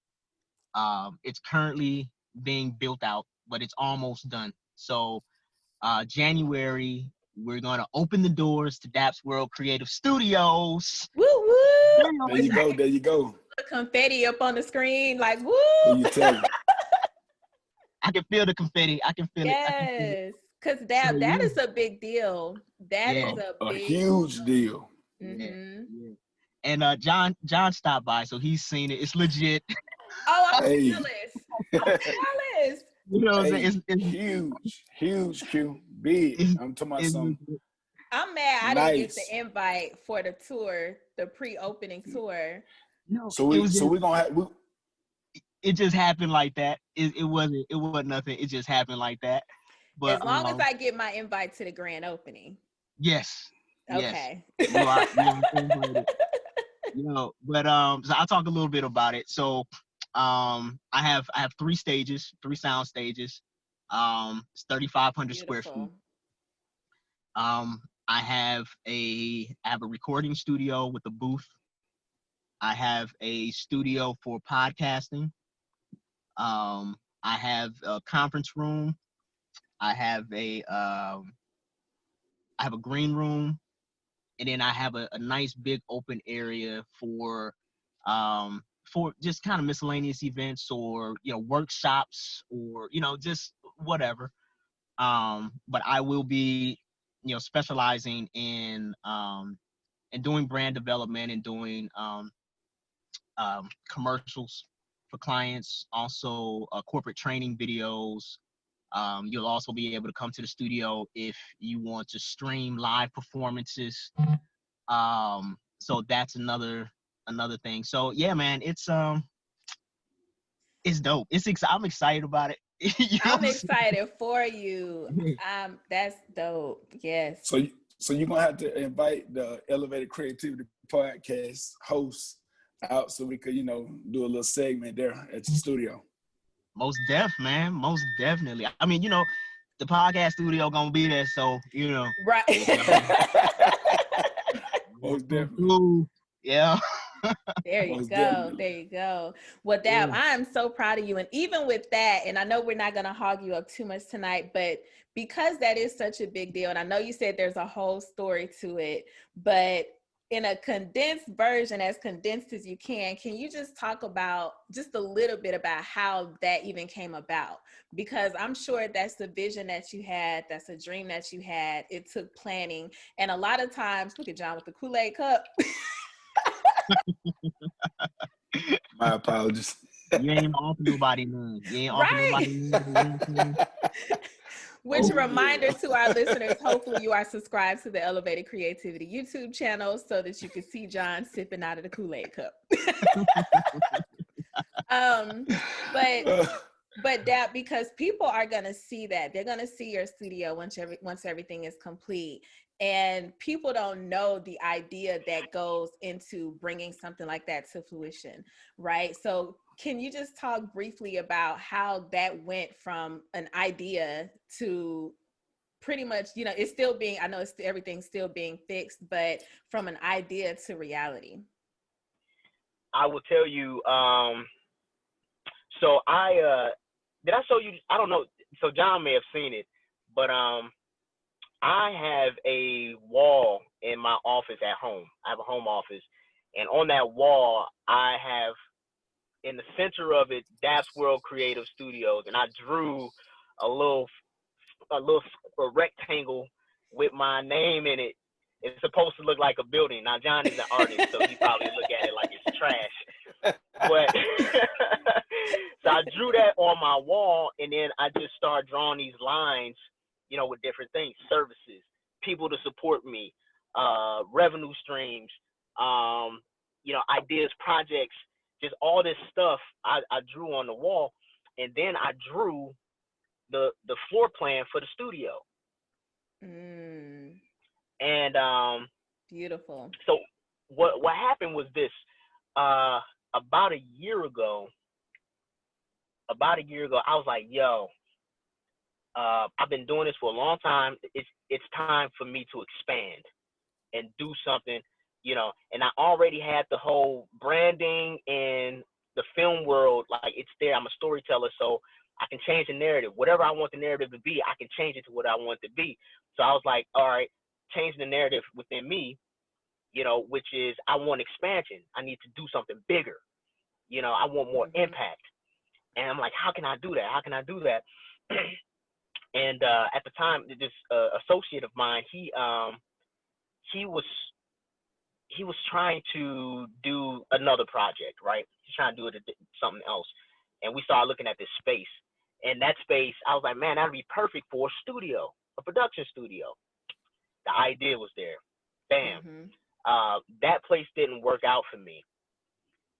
Speaker 4: It's currently being built out, but it's almost done. So January, we're going to open the doors to Dapsworld Creative Studios.
Speaker 1: Woo woo!
Speaker 2: There you go. There you go.
Speaker 1: The confetti up on the screen, like woo!
Speaker 2: Who you telling?
Speaker 4: I can feel the confetti. I can feel it.
Speaker 1: Yes, because that is a big deal. That is
Speaker 2: a huge deal.
Speaker 1: Mm-hmm.
Speaker 4: Yeah. And John stopped by, so he's seen it. It's legit.
Speaker 1: Oh, I'm jealous. I'm jealous.
Speaker 4: You know what I'm saying?
Speaker 2: It's huge, Q. Big. I'm talking about something.
Speaker 1: I'm mad I didn't get the invite for the tour, the pre-opening tour.
Speaker 4: No,
Speaker 2: so we're gonna have.
Speaker 4: It just happened like that. It wasn't nothing. It just happened like that. But
Speaker 1: as long as I get my invite to the grand opening.
Speaker 4: Yes.
Speaker 1: Okay.
Speaker 4: Yes. But so I'll talk a little bit about it. So I have 3 stages, 3 sound stages. It's 3,500 square feet. I have a recording studio with a booth. I have a studio for podcasting. I have a conference room. I have a green room, and then I have a nice big open area for just kind of miscellaneous events or workshops or just whatever. But I will be specializing in doing brand development and doing commercials for clients, also corporate training videos. You'll also be able to come to the studio if you want to stream live performances. So that's another thing. So yeah, man, it's dope. I'm excited about it.
Speaker 1: I'm excited for you. That's dope. Yes.
Speaker 2: So you're gonna have to invite the Elevated Creativity Podcast hosts out so we could, do a little segment there at the studio.
Speaker 4: Most man. Most definitely. I mean, the podcast studio gonna be there, so
Speaker 1: Right.
Speaker 2: Most definitely.
Speaker 4: Yeah.
Speaker 1: There you go. There you go. Well, Dap, I am so proud of you. And even with that, and I know we're not going to hog you up too much tonight, but because that is such a big deal, and I know you said there's a whole story to it, but in a condensed version, as condensed as you can you just talk about just a little bit about how that even came about? Because I'm sure that's the vision that you had. That's a dream that you had. It took planning. And a lot of times, look at John with the Kool-Aid cup.
Speaker 2: My apologies.
Speaker 4: You ain't offering nobody none. You ain't offering nobody none.
Speaker 1: Which reminder to our listeners, hopefully you are subscribed to the Elevated Creativity YouTube channel so that you can see John sipping out of the Kool-Aid cup. But that, because people are going to see that. They're going to see your studio once everything is complete. And people don't know the idea that goes into bringing something like that to fruition, right? So can you just talk briefly about how that went from an idea to pretty much, it's still being, I know everything's still being fixed, but from an idea to reality?
Speaker 3: I will tell you, so did I show you? I don't know. So John may have seen it, but I have a wall in my office at home. I have a home office, and on that wall, I have in the center of it, Dapsworld Creative Studios, and I drew a little rectangle with my name in it. It's supposed to look like a building. Now John is an artist, so he probably look at it like it's trash. But so I drew that on my wall, and then I just started drawing these lines, with different things, services, people to support me, revenue streams, ideas, projects, just all this stuff I drew on the wall. And then I drew the floor plan for the studio. And
Speaker 1: beautiful.
Speaker 3: So what happened was this, about a year ago, I was like, yo, I've been doing this for a long time. It's time for me to expand and do something, and I already had the whole branding and film world, like it's there. I'm a storyteller, so I can change the narrative. Whatever I want the narrative to be, I can change it to what I want it to be. So I was like, all right, change the narrative within me, you know, which is I want expansion. I need to do something bigger. You know, I want more impact. And I'm like, how can I do that? How can I do that? And at the time, this associate of mine, he was trying to do another project, right? He's trying to do something else. And we started looking at this space. And that space, I was like, man, that'd be perfect for a studio, a production studio. The idea was there. Bam. That place didn't work out for me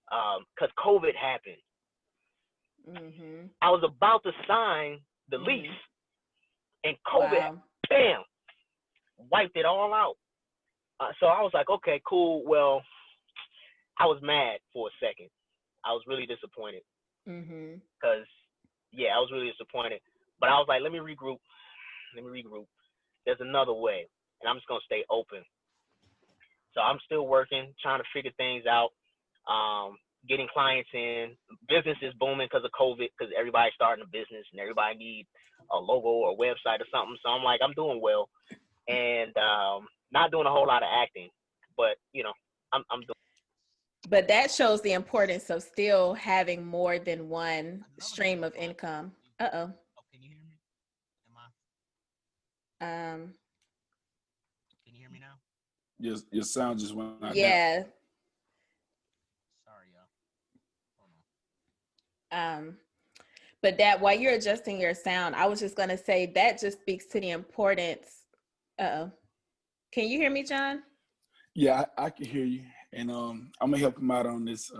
Speaker 3: because COVID happened. I was about to sign the lease, and COVID, bam, wiped it all out. So I was like, okay, cool. Well, I was mad for a second. I was really disappointed because, yeah, I was really disappointed. But I was like, let me regroup. There's another way, and I'm just going to stay open. So I'm still working, trying to figure things out, getting clients in. Business is booming because of COVID, because everybody's starting a business and everybody needs a logo or a website or something. So I'm like, I'm doing well, and not doing a whole lot of acting, but, you know, I'm doing.
Speaker 1: But that shows the importance of still having more than one stream of income. Uh-oh.
Speaker 4: Can you hear me?
Speaker 1: Can
Speaker 4: you hear me now?
Speaker 2: Your sound just went out.
Speaker 1: Yeah.
Speaker 4: Sorry, y'all.
Speaker 1: But that while you're adjusting your sound, I was just gonna say that just speaks to the importance. Uh-oh. Can you hear me, John?
Speaker 2: Yeah, I can hear you. And I'm gonna help him out on this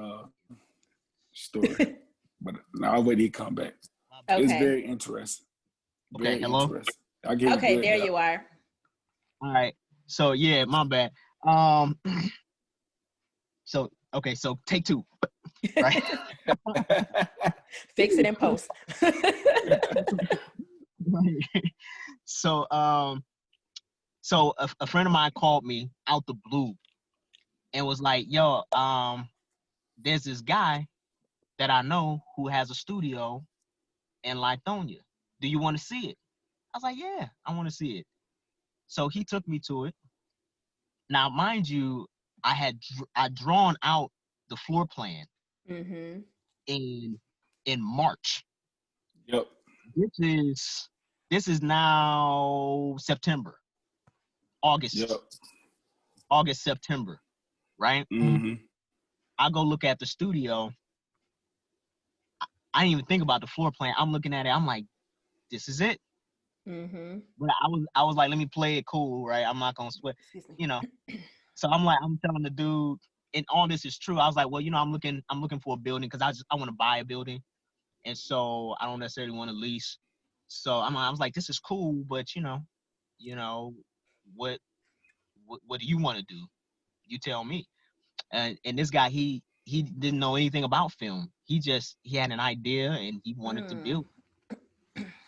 Speaker 2: story. But now I'll wait till he come back.
Speaker 1: Okay.
Speaker 2: It's very interesting.
Speaker 4: Okay, hello?
Speaker 2: Interesting. I get
Speaker 1: okay,
Speaker 2: good,
Speaker 1: there you are.
Speaker 4: All right. So yeah, my bad. So take two. Right?
Speaker 1: Fix it in post.
Speaker 4: So a friend of mine called me out the blue and was like, yo, there's this guy that I know who has a studio in Lithonia. Do you want to see it? I was like, yeah, I want to see it. So he took me to it. Now, mind you, I'd drawn out the floor plan in March.
Speaker 2: Yep.
Speaker 4: This is now September, August.
Speaker 2: Yep.
Speaker 4: August, September, right? I go look at the studio. I didn't even think about the floor plan. I'm looking at it. I'm like, this is it. But I was like, let me play it cool, right? I'm not gonna sweat, you know. So I'm telling the dude, and all this is true. I was like, well, you know, I'm looking for a building because I want to buy a building, and so I don't necessarily want to lease. So I was like, this is cool, but you know, what do you want to do? You tell me. And this guy, he didn't know anything about film. He had an idea and he wanted to build.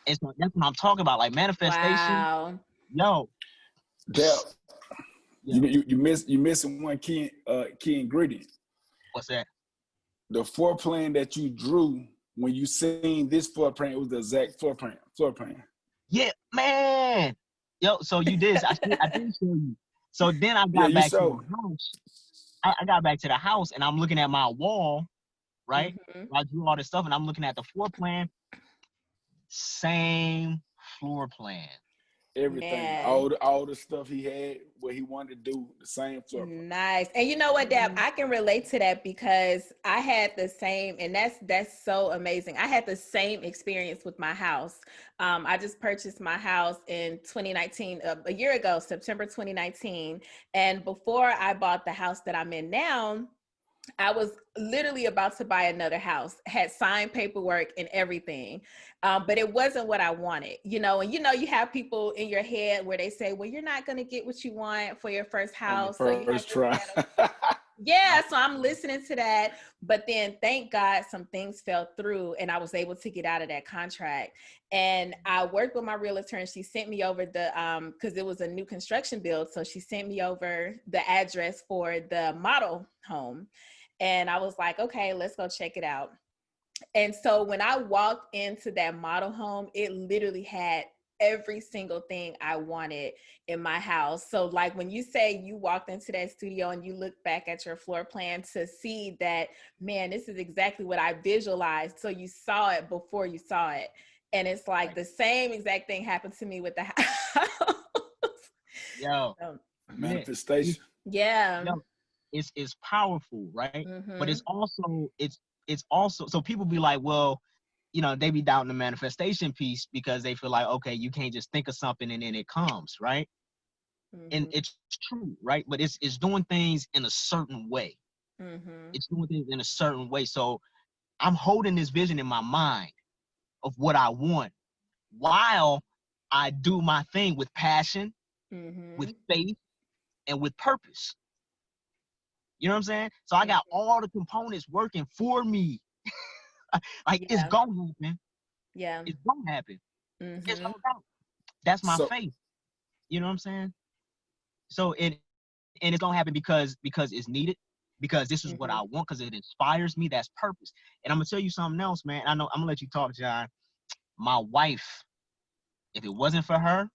Speaker 4: And so that's what I'm talking about, like manifestation.
Speaker 1: Wow.
Speaker 4: Yo.
Speaker 2: Dap, you missing one key ingredient.
Speaker 4: What's that?
Speaker 2: The floor plan that you drew when you seen this floor plan, it was the exact floor plan.
Speaker 4: Yeah, man. Yo, so you did. I did show you. So then I got back to the house. I got back to the house and I'm looking at my wall, right? I drew all this stuff and I'm looking at the floor plan. Same floor plan.
Speaker 2: Everything,
Speaker 1: Man.
Speaker 2: all the stuff he had, what he wanted to do, the same floor plan.
Speaker 1: Nice. And you know what, Dap, I can relate to that because I had the same, and that's so amazing. I had the same experience with my house. I just purchased my house in 2019, a year ago, September 2019. And before I bought the house that I'm in now, I was literally about to buy another house, had signed paperwork and everything. But it wasn't what I wanted, you know, and you have people in your head where they say, well, you're not going to get what you want for your first house.
Speaker 2: First try.
Speaker 1: Yeah. So I'm listening to that. But then thank God some things fell through and I was able to get out of that contract. And I worked with my realtor and she sent me over because it was a new construction build. So she sent me over the address for the model home. And I was like, okay, let's go check it out. And so when I walked into that model home, it literally had every single thing I wanted in my house. So like when you say you walked into that studio and you look back at your floor plan to see that, man, this is exactly what I visualized. So you saw it before you saw it. And it's like the same exact thing happened to me with the house.
Speaker 4: Yo,
Speaker 2: Manifestation.
Speaker 1: Yeah.
Speaker 4: yo, it's powerful, right? But
Speaker 1: Mm-hmm.
Speaker 4: it's also, so people be like, well, you know, they be doubting the manifestation piece because they feel like, okay, you can't just think of something and then it comes, right? And
Speaker 1: Mm-hmm.
Speaker 4: it's true, right? But it's doing things in a certain way.
Speaker 1: Mm-hmm.
Speaker 4: It's doing things in a certain way. So I'm holding this vision in my mind of what I want while I do my thing with passion,
Speaker 1: Mm-hmm.
Speaker 4: with faith, and with purpose. You know what I'm saying? So I got all the components working for me. Like it's
Speaker 1: Yeah.
Speaker 4: gonna happen.
Speaker 1: Yeah.
Speaker 4: It's gonna happen. There's no
Speaker 1: Mm-hmm.
Speaker 4: doubt. That's my
Speaker 2: So
Speaker 4: faith. You know what I'm saying? So and it's gonna happen because it's needed, because this is what
Speaker 1: Mm-hmm.
Speaker 4: I want, because it inspires me. That's purpose. And I'm gonna tell you something else, man. I know I'm gonna let you talk, John. My wife, if it wasn't for her,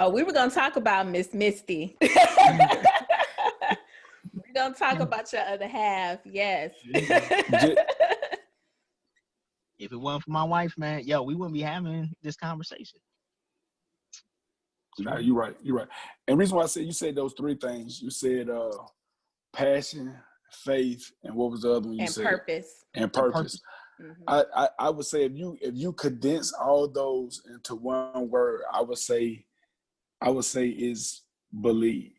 Speaker 1: Oh, we were gonna talk about Miss Misty. We're gonna talk about your other half. Yes.
Speaker 4: if it wasn't for my wife, man, yo, we wouldn't be having this conversation.
Speaker 2: no, you're right. You're right. And the reason why I said you said those three things, you said passion, faith, and what was the other one you
Speaker 1: And
Speaker 2: said?
Speaker 1: purpose.
Speaker 2: And purpose.
Speaker 1: Mm-hmm.
Speaker 2: I would say if you condense all those into one word, I would say is believe.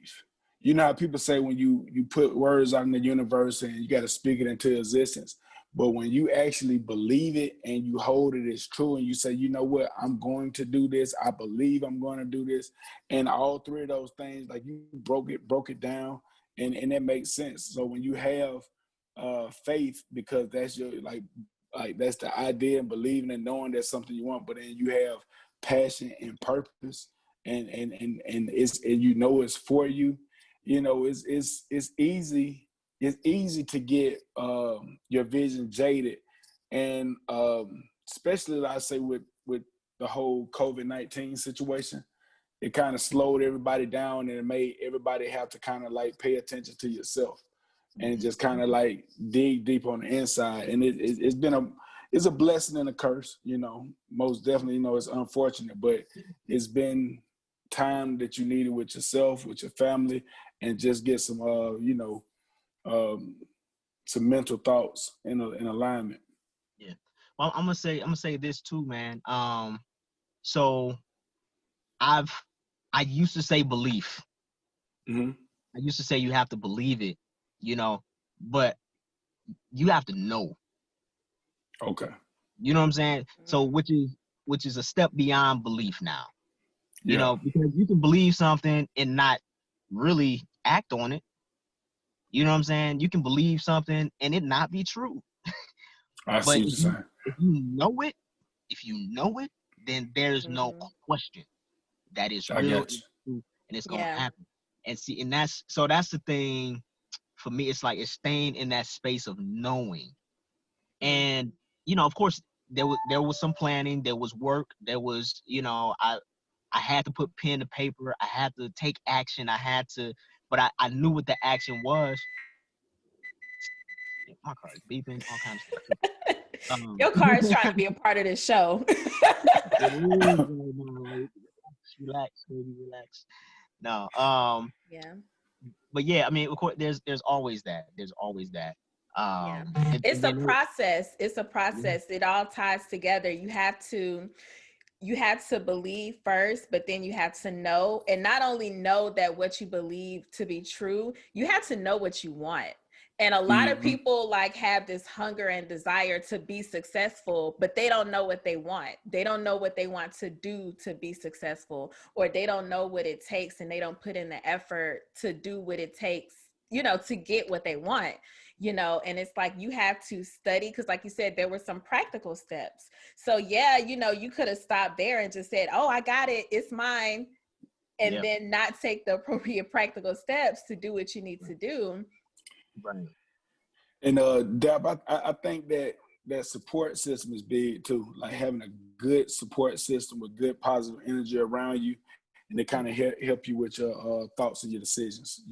Speaker 2: You know how people say when you put words out in the universe and you got to speak it into existence. But when you actually believe it and you hold it as true and you say, you know what, I'm going to do this. I believe I'm going to do this. And all three of those things, like you broke it down, and that makes sense. So when you have faith, because that's your like that's the idea and believing and knowing that's something you want, but then you have passion and purpose and it's and you know it's for you. You know, it's easy. It's easy to get your vision jaded, and especially I say with the whole COVID-19 situation, it kind of slowed everybody down and it made everybody have to kind of like pay attention to yourself and just kind of like dig deep on the inside. And it's been it's a blessing and a curse, you know, most definitely. You know, it's unfortunate, but it's been time that you needed with yourself, with your family, and just get some, some mental thoughts in alignment.
Speaker 4: Yeah. Well, I'm gonna say this too, man. So I used to say belief.
Speaker 2: Mm-hmm.
Speaker 4: I used to say you have to believe it, you know, but you have to know.
Speaker 2: Okay.
Speaker 4: You know what I'm saying? So which is a step beyond belief now. You
Speaker 2: Yeah.
Speaker 4: know, because you can believe something and not really act on it. You know what I'm saying? You can believe something and it not be true.
Speaker 2: I see
Speaker 4: But
Speaker 2: what you're saying.
Speaker 4: if you know it, then there's no question that it's
Speaker 2: I
Speaker 4: real
Speaker 2: got you.
Speaker 4: and it's gonna
Speaker 1: Yeah.
Speaker 4: happen. And see, and that's the thing for me. It's like it's staying in that space of knowing. And you know, of course, there was some planning, there was work, there was, you know, I had to put pen to paper, I had to take action, but I knew what the action was. My car is beeping, all kinds of stuff.
Speaker 1: Your car is trying to be a part of this show.
Speaker 4: Relax, baby, relax. No,
Speaker 1: Yeah.
Speaker 4: but yeah, I mean, of course, there's always that. There's always that.
Speaker 1: Yeah.
Speaker 4: And
Speaker 1: It's a
Speaker 4: then
Speaker 1: process. It's a process. It all ties together. You have to believe first, but then you have to know, and not only know that what you believe to be true, you have to know what you want. And a lot of people like have this hunger and desire to be successful, but they don't know what they want. They don't know what they want to do to be successful, or they don't know what it takes and they don't put in the effort to do what it takes, you know, to get what they want, you know. And it's like you have to study, because like you said, there were some practical steps. So yeah, you know, you could have stopped there and just said, oh, I got it, it's mine, and then not take the appropriate practical steps to do what you need to do.
Speaker 4: Right.
Speaker 2: And Dap, I think that support system is big too. Like having a good support system with good positive energy around you, and they kind of help you with your thoughts and your decisions.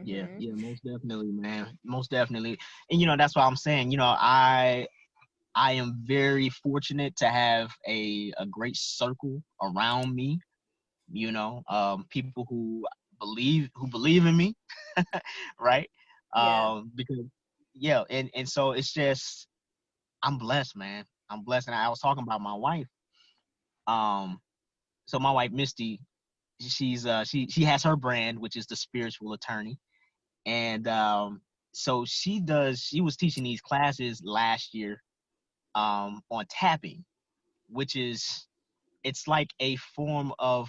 Speaker 4: Yeah, most definitely, man. Most definitely. And that's what I'm saying. I am very fortunate to have a great circle around me, people who believe in me, right?
Speaker 1: Yeah.
Speaker 4: Because yeah, and so it's just I'm blessed, man. I'm blessed. And I was talking about my wife. So my wife Misty, she has her brand, which is the spiritual attorney. And so she was teaching these classes last year on tapping, which is it's like a form of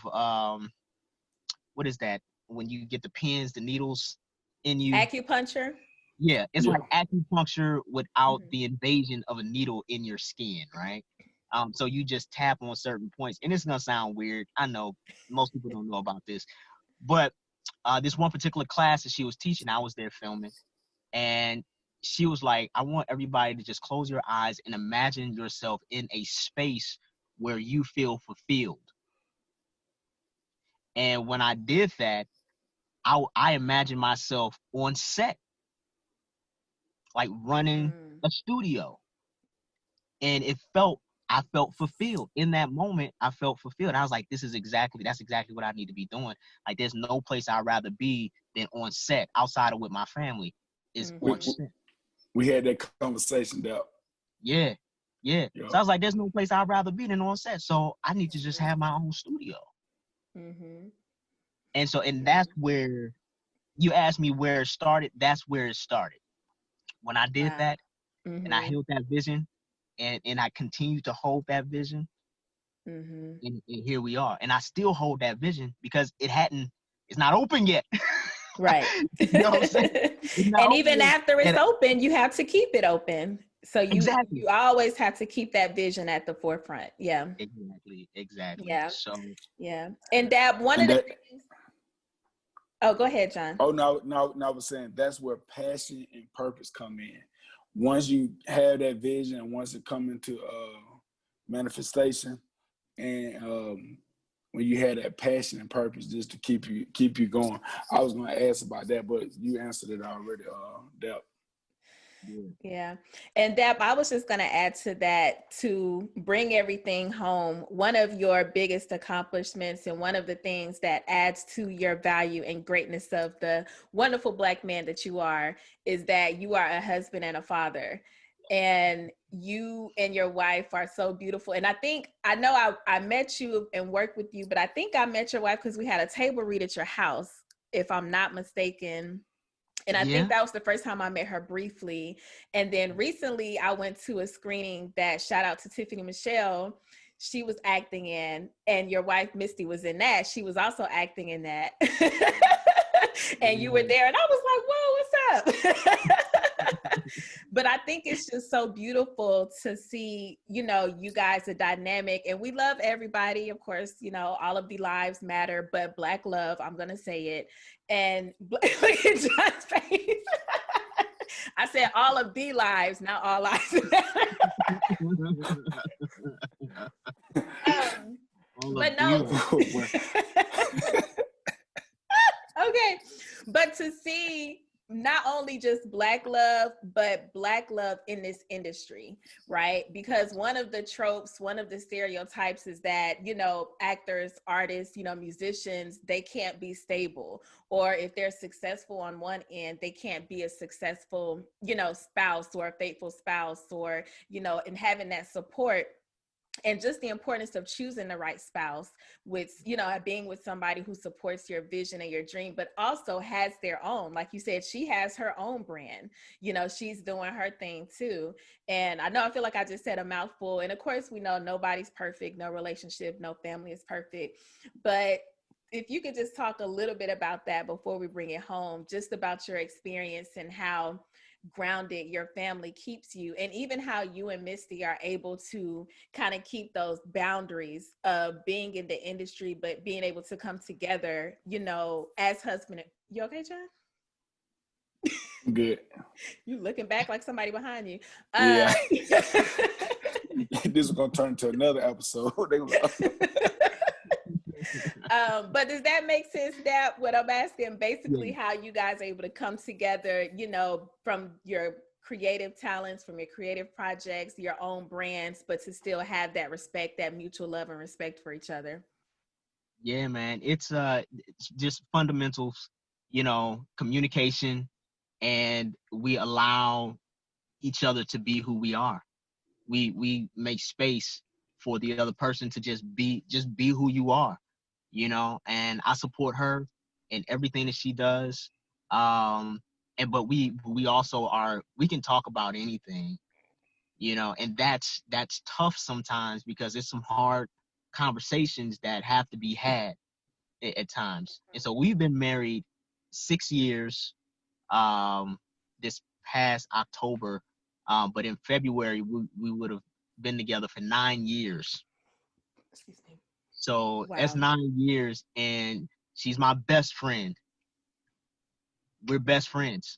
Speaker 4: what is that when you get the pins, the needles in you?
Speaker 1: Acupuncture.
Speaker 4: Yeah, it's
Speaker 2: Yeah.
Speaker 4: like acupuncture without the invasion of a needle in your skin, right? So you just tap on certain points, and it's gonna sound weird. I know most people don't know about this, but this one particular class that she was teaching, I was there filming, and she was like, I want everybody to just close your eyes and imagine yourself in a space where you feel fulfilled. And when I did that, I imagined myself on set, like running a studio. And I felt fulfilled. In that moment, I felt fulfilled. I was like, that's exactly what I need to be doing. Like, there's no place I'd rather be than on set, outside of with my family, is on set.
Speaker 2: We had that conversation, Dap.
Speaker 4: Yeah. So I was like, there's no place I'd rather be than on set. So I need to just have my own studio. And that's where you asked me where it started. That's where it started. When I did that and I held that vision and I continued to hold that vision, and here we are. And I still hold that vision because it's not open yet.
Speaker 1: Right.
Speaker 4: You know what I'm saying?
Speaker 1: And even after it's open, you have to keep it open. So you always have to keep that vision at the forefront. Yeah.
Speaker 4: Exactly.
Speaker 1: Yeah.
Speaker 4: So
Speaker 1: yeah. And Dap, one of the things. Oh, go ahead, John.
Speaker 2: Oh, no, I was saying that's where passion and purpose come in. Once you have that vision and once it come into manifestation, and when you have that passion and purpose just to keep you going. I was going to ask about that, but you answered it already, Dap.
Speaker 1: Yeah. And Dap, I was just going to add to that, to bring everything home. One of your biggest accomplishments and one of the things that adds to your value and greatness of the wonderful Black man that you are is that you are a husband and a father. And you and your wife are so beautiful. And I know I met you and worked with you, but I think I met your wife because we had a table read at your house, if I'm not mistaken. And I think that was the first time I met her briefly. And then recently I went to a screening that, shout out to Tiffany Michelle, she was acting in, and your wife Misty was in that. She was also acting in that. And you were there and I was like, whoa, what's up? But I think it's just so beautiful to see, you guys are dynamic, and we love everybody. Of course, all of the lives matter, but Black love, I'm going to say it. And look at John's face. I said all of the lives, not all lives matter. But no. Okay. But to see not only just Black love, but Black love in this industry, right? Because one of the tropes, one of the stereotypes is that, actors, artists, musicians, they can't be stable. Or if they're successful on one end, they can't be a successful, spouse or a faithful spouse, or, and having that support. And just the importance of choosing the right spouse, with, being with somebody who supports your vision and your dream, but also has their own, like you said, she has her own brand, she's doing her thing too. And I feel like I just said a mouthful. And of course, we know nobody's perfect, no relationship, no family is perfect. But if you could just talk a little bit about that before we bring it home, just about your experience and how grounded your family keeps you, and even how you and Misty are able to kind of keep those boundaries of being in the industry, but being able to come together, as husband and... You okay, John?
Speaker 2: Good.
Speaker 1: You looking back like somebody behind you.
Speaker 2: Yeah. This is gonna turn into another episode.
Speaker 1: But does that make sense, Dap? What I'm asking, basically,
Speaker 4: Yeah.
Speaker 1: how you guys are able to come together, you know, from your creative talents, from your creative projects, your own brands, but to still have that respect, that mutual love and respect for each other.
Speaker 4: Yeah, man. It's just fundamentals, you know, communication, and we allow each other to be who we are. We make space for the other person to just be who you are, you know. And I support her in everything that she does. And but we also we can talk about anything, you know, and that's tough sometimes because there's some hard conversations that have to be had at times. And so we've been married 6 years this past October, but in February we would have been together for 9 years.
Speaker 1: Excuse me.
Speaker 4: So that's
Speaker 1: Wow.
Speaker 4: 9 years, and she's my best friend. We're best friends.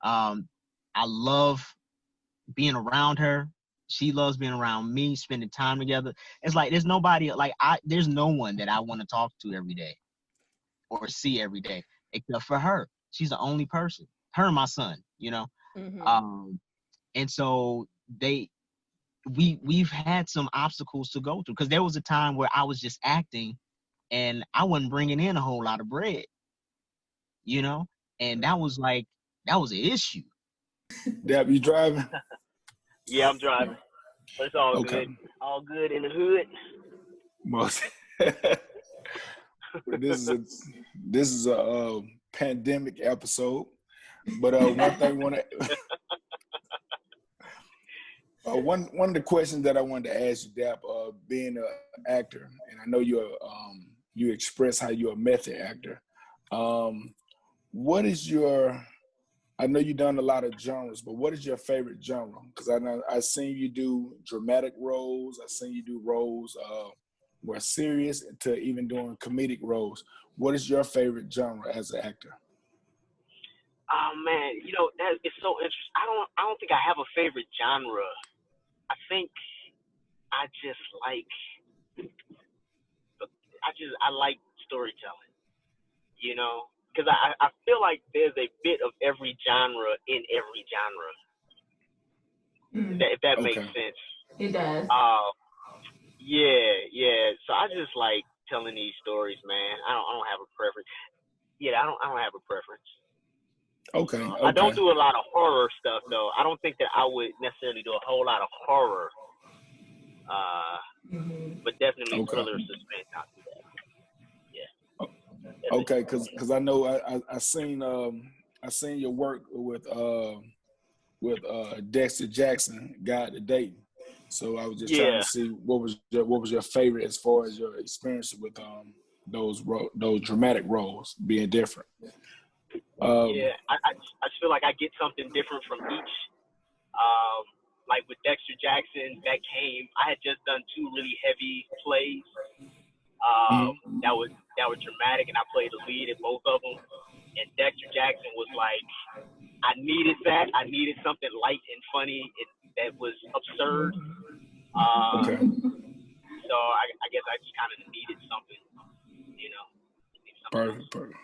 Speaker 4: I love being around her. She loves being around me, spending time together. It's like there's no one that I want to talk to every day or see every day except for her. She's the only person. Her and my son, you know.
Speaker 1: Mm-hmm.
Speaker 4: And so we've had some obstacles to go through because there was a time where I was just acting and I wasn't bringing in a whole lot of bread, you know, and that was an issue.
Speaker 2: Dap, you driving?
Speaker 3: Yeah, I'm driving, but it's all
Speaker 2: Okay.
Speaker 3: good. All good in the hood.
Speaker 2: Most. This is a pandemic episode, but one thing one of the questions that I wanted to ask you, Dap, being an actor, and I know you express how you're a method actor. What is I know you've done a lot of genres, but what is your favorite genre? Because I've seen you do dramatic roles. I've seen you do roles more serious to even doing comedic roles. What is your favorite genre as an actor?
Speaker 3: Oh man, you know that it's so interesting. I don't think I have a favorite genre. I think I just like I like storytelling. You know, because I feel like there's a bit of every genre in every genre. If that makes
Speaker 2: Okay.
Speaker 3: sense.
Speaker 1: It does.
Speaker 3: Yeah. So I just like telling these stories, man. I don't have a preference. Yeah, I don't have a preference.
Speaker 2: Okay.
Speaker 3: I don't
Speaker 2: Okay.
Speaker 3: do a lot of horror stuff though. I don't think that I would necessarily do a whole lot of horror. But definitely
Speaker 2: Okay.
Speaker 3: thriller, suspense. I'll do that. Yeah.
Speaker 2: Okay. Because I know I seen your work with Dexter Jackson, Guide to Dating. So I was just trying
Speaker 3: Yeah.
Speaker 2: to see what was your favorite as far as your experience with those dramatic roles being different.
Speaker 3: Yeah. I just feel like I get something different from each. Like with Dexter Jackson, I had just done 2 really heavy plays. That were dramatic, and I played the lead in both of them. And Dexter Jackson was like, I needed that. I needed something light and funny that was absurd.
Speaker 2: Okay.
Speaker 3: So I guess I just kind of needed something, you know.
Speaker 2: Perfect. Perfect.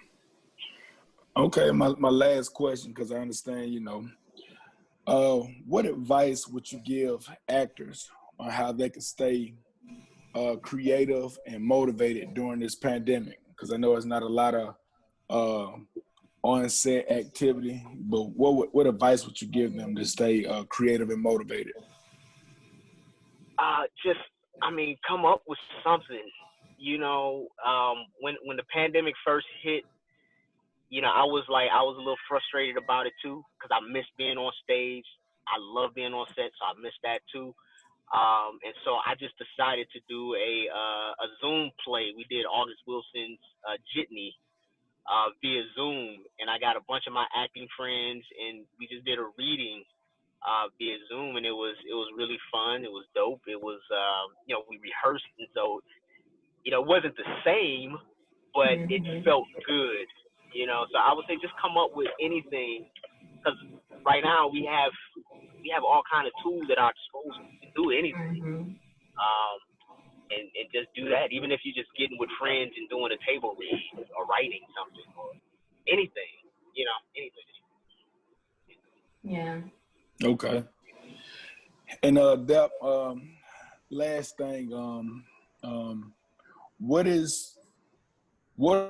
Speaker 2: Okay, my last question, because I understand, what advice would you give actors on how they can stay creative and motivated during this pandemic? Because I know it's not a lot of on-set activity, but what advice would you give them to stay creative and motivated?
Speaker 3: Come up with something. You know, when the pandemic first hit, you know, I was a little frustrated about it too, because I missed being on stage. I love being on set, so I missed that too. And so I just decided to do a Zoom play. We did August Wilson's Jitney via Zoom, and I got a bunch of my acting friends, and we just did a reading via Zoom, and it was really fun. It was dope. It was we rehearsed, and so it wasn't the same, but it felt good. So I would say just come up with anything because right now we have all kind of tools at our disposal to do anything. And just do that, even if you're just getting with friends and doing a table read or writing something or anything, anything.
Speaker 1: Yeah.
Speaker 2: Okay. And Dap, last thing, what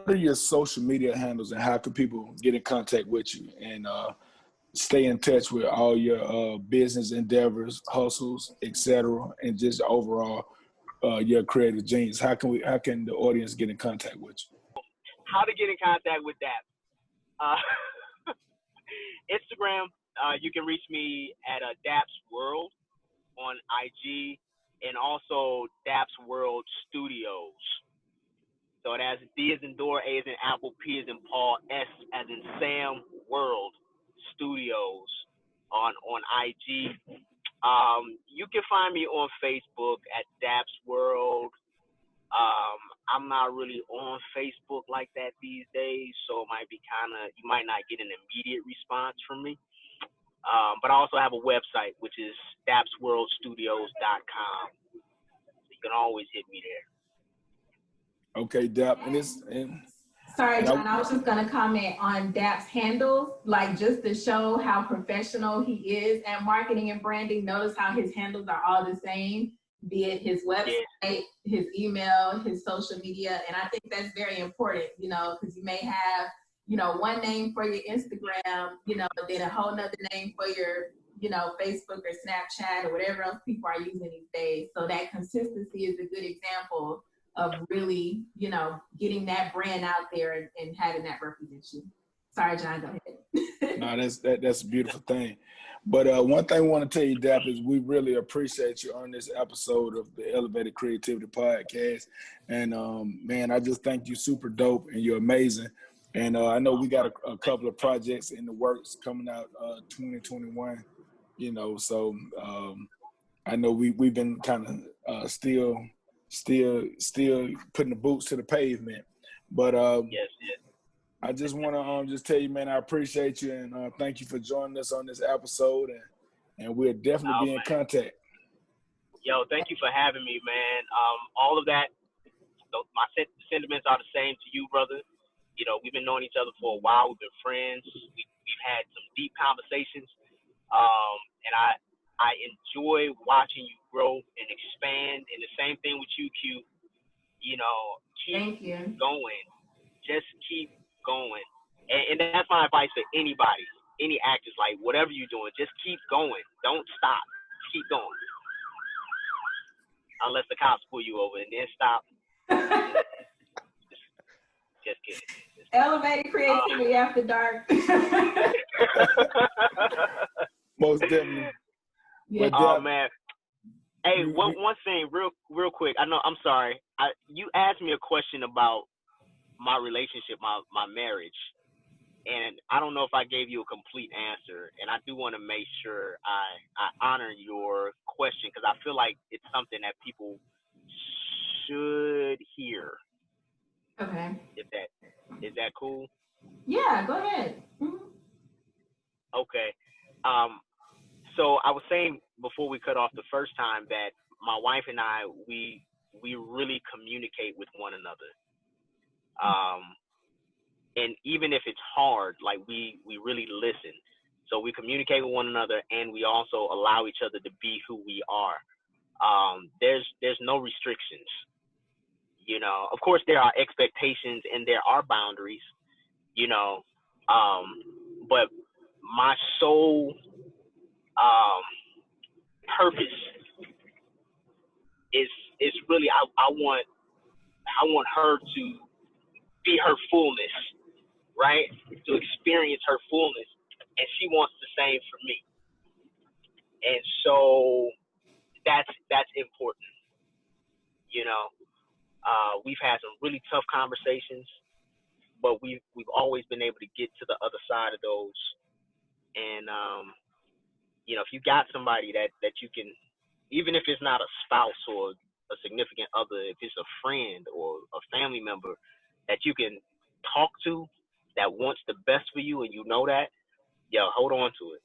Speaker 2: are your social media handles and how can people get in contact with you and stay in touch with all your business endeavors, hustles, etc., and just overall your creative genius? How can the audience get in contact with you?
Speaker 3: How to get in contact with Dap? Instagram, you can reach me at Dapsworld on IG, and also Dapsworld Studios. So it has D as in door, A as in apple, P as in Paul, S as in Sam, World Studios on IG. You can find me on Facebook at Dapsworld. I'm not really on Facebook like that these days, so it might be you might not get an immediate response from me. But I also have a website, which is dapsworldstudios.com. So you can always hit me there.
Speaker 2: Okay, Dap,
Speaker 1: Sorry, John, I was just going to comment on Dap's handles, like just to show how professional he is at marketing and branding. Notice how his handles are all the same, be it his website, his email, his social media. And I think that's very important, because you may have, one name for your Instagram, then a whole nother name for your, Facebook or Snapchat or whatever else people are using these days. So that consistency is a good example of really, getting that brand out there and having that represent you. Sorry, John, go ahead.
Speaker 2: No, that's a beautiful thing. But one thing I want to tell you, Dap, is we really appreciate you on this episode of the Elevated Creativity Podcast. And man, I just think you're super dope and you're amazing. And I know we got a couple of projects in the works coming out 2021, so I know we've been kind of still putting the boots to the pavement. But
Speaker 3: yes.
Speaker 2: I just want to just tell you, man, I appreciate you and thank you for joining us on this episode, and we'll definitely be in contact.
Speaker 3: Yo, thank you for having me, man. All of that, my sentiments are the same to you, brother. We've been knowing each other for a while. We've been friends. We've had some deep conversations, and I enjoy watching you grow and expand. And the same thing with you, Q. Keep going. Just keep going. And that's my advice to anybody, any actors, like whatever you're doing, just keep going. Don't stop. Keep going. Unless the cops pull you over and then stop. Just kidding.
Speaker 1: Elevated creativity after dark.
Speaker 2: Most definitely.
Speaker 1: Yeah.
Speaker 3: Oh man. Hey, one thing, real quick. I'm sorry. You asked me a question about my relationship, my marriage, and I don't know if I gave you a complete answer. And I do want to make sure I honor your question because I feel like it's something that people should hear.
Speaker 1: Okay.
Speaker 3: Is that cool?
Speaker 1: Yeah, go ahead. Mm-hmm.
Speaker 3: Okay. So I was saying before we cut off the first time that my wife and I, we really communicate with one another. And even if it's hard, like we really listen. So we communicate with one another and we also allow each other to be who we are. There's no restrictions. Of course there are expectations and there are boundaries, but my sole purpose is really I want her to be her fullness, right? To experience her fullness, and she wants the same for me. And so that's important. We've had some really tough conversations, but we've always been able to get to the other side of those. And if you got somebody that you can, even if it's not a spouse or a significant other, if it's a friend or a family member that you can talk to that wants the best for you and that, hold on to it.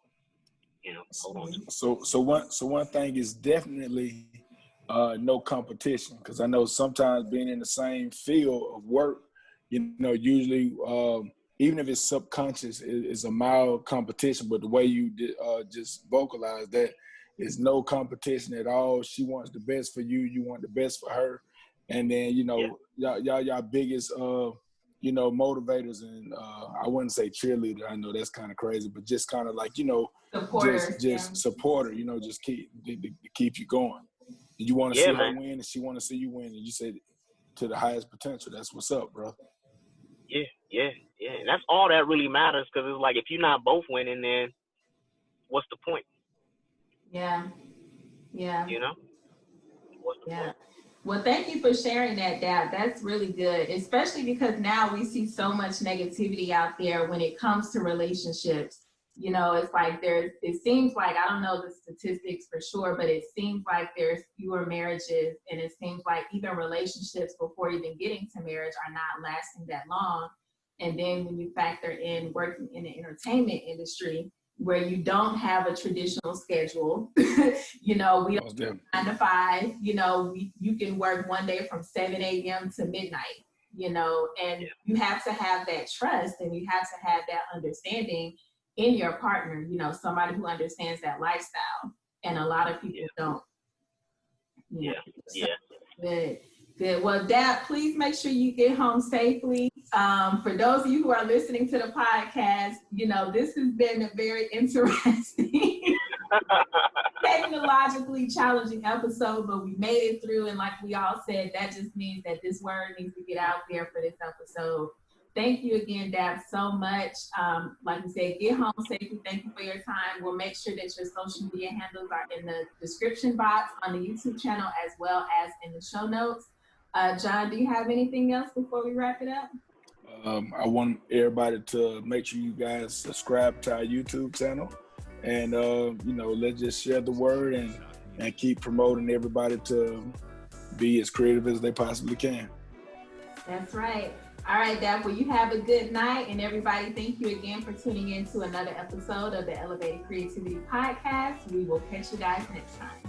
Speaker 3: Hold on to it.
Speaker 2: So one thing is definitely no competition, because I know sometimes being in the same field of work, usually even if it's subconscious, it's a mild competition. But the way you just vocalize that is no competition at all. She wants the best for you. You want the best for her. And then, y'all biggest, motivators, and I wouldn't say cheerleader. I know that's kind of crazy, but just kind of like,
Speaker 1: supporter,
Speaker 2: just supporter, just keep you going. You want to see her win, and she want to see you win. And you said to the highest potential. That's what's up, bro.
Speaker 3: Yeah. And that's all that really matters, because it's like, if you're not both winning, then what's the point?
Speaker 1: Yeah.
Speaker 3: What's the point?
Speaker 1: Well, thank you for sharing that, Dap. That's really good, especially because now we see so much negativity out there when it comes to relationships. It's like it seems like, I don't know the statistics for sure, but it seems like there's fewer marriages, and it seems like even relationships before even getting to marriage are not lasting that long. And then when you factor in working in the entertainment industry, where you don't have a traditional schedule, we don't 9 to 5, you can work one day from 7 a.m. to midnight, and you have to have that trust, and you have to have that understanding in your partner, somebody who understands that lifestyle. And a lot of people don't. Good. Well, Dap, please make sure you get home safely. For those of you who are listening to the podcast, this has been a very interesting, technologically challenging episode, but we made it through. And like we all said, that just means that this word needs to get out there for this episode. Thank you again, Dap, so much. Like you said, get home safely. Thank you for your time. We'll make sure that your social media handles are in the description box on the YouTube channel, as well as in the show notes. John, do you have anything else before we wrap it up?
Speaker 2: I want everybody to make sure you guys subscribe to our YouTube channel, and let's just share the word and keep promoting everybody to be as creative as they possibly can.
Speaker 1: That's right. All right, Dap, well, you have a good night, and everybody, thank you again for tuning in to another episode of the Elevated Creativity Podcast. We will catch you guys next time.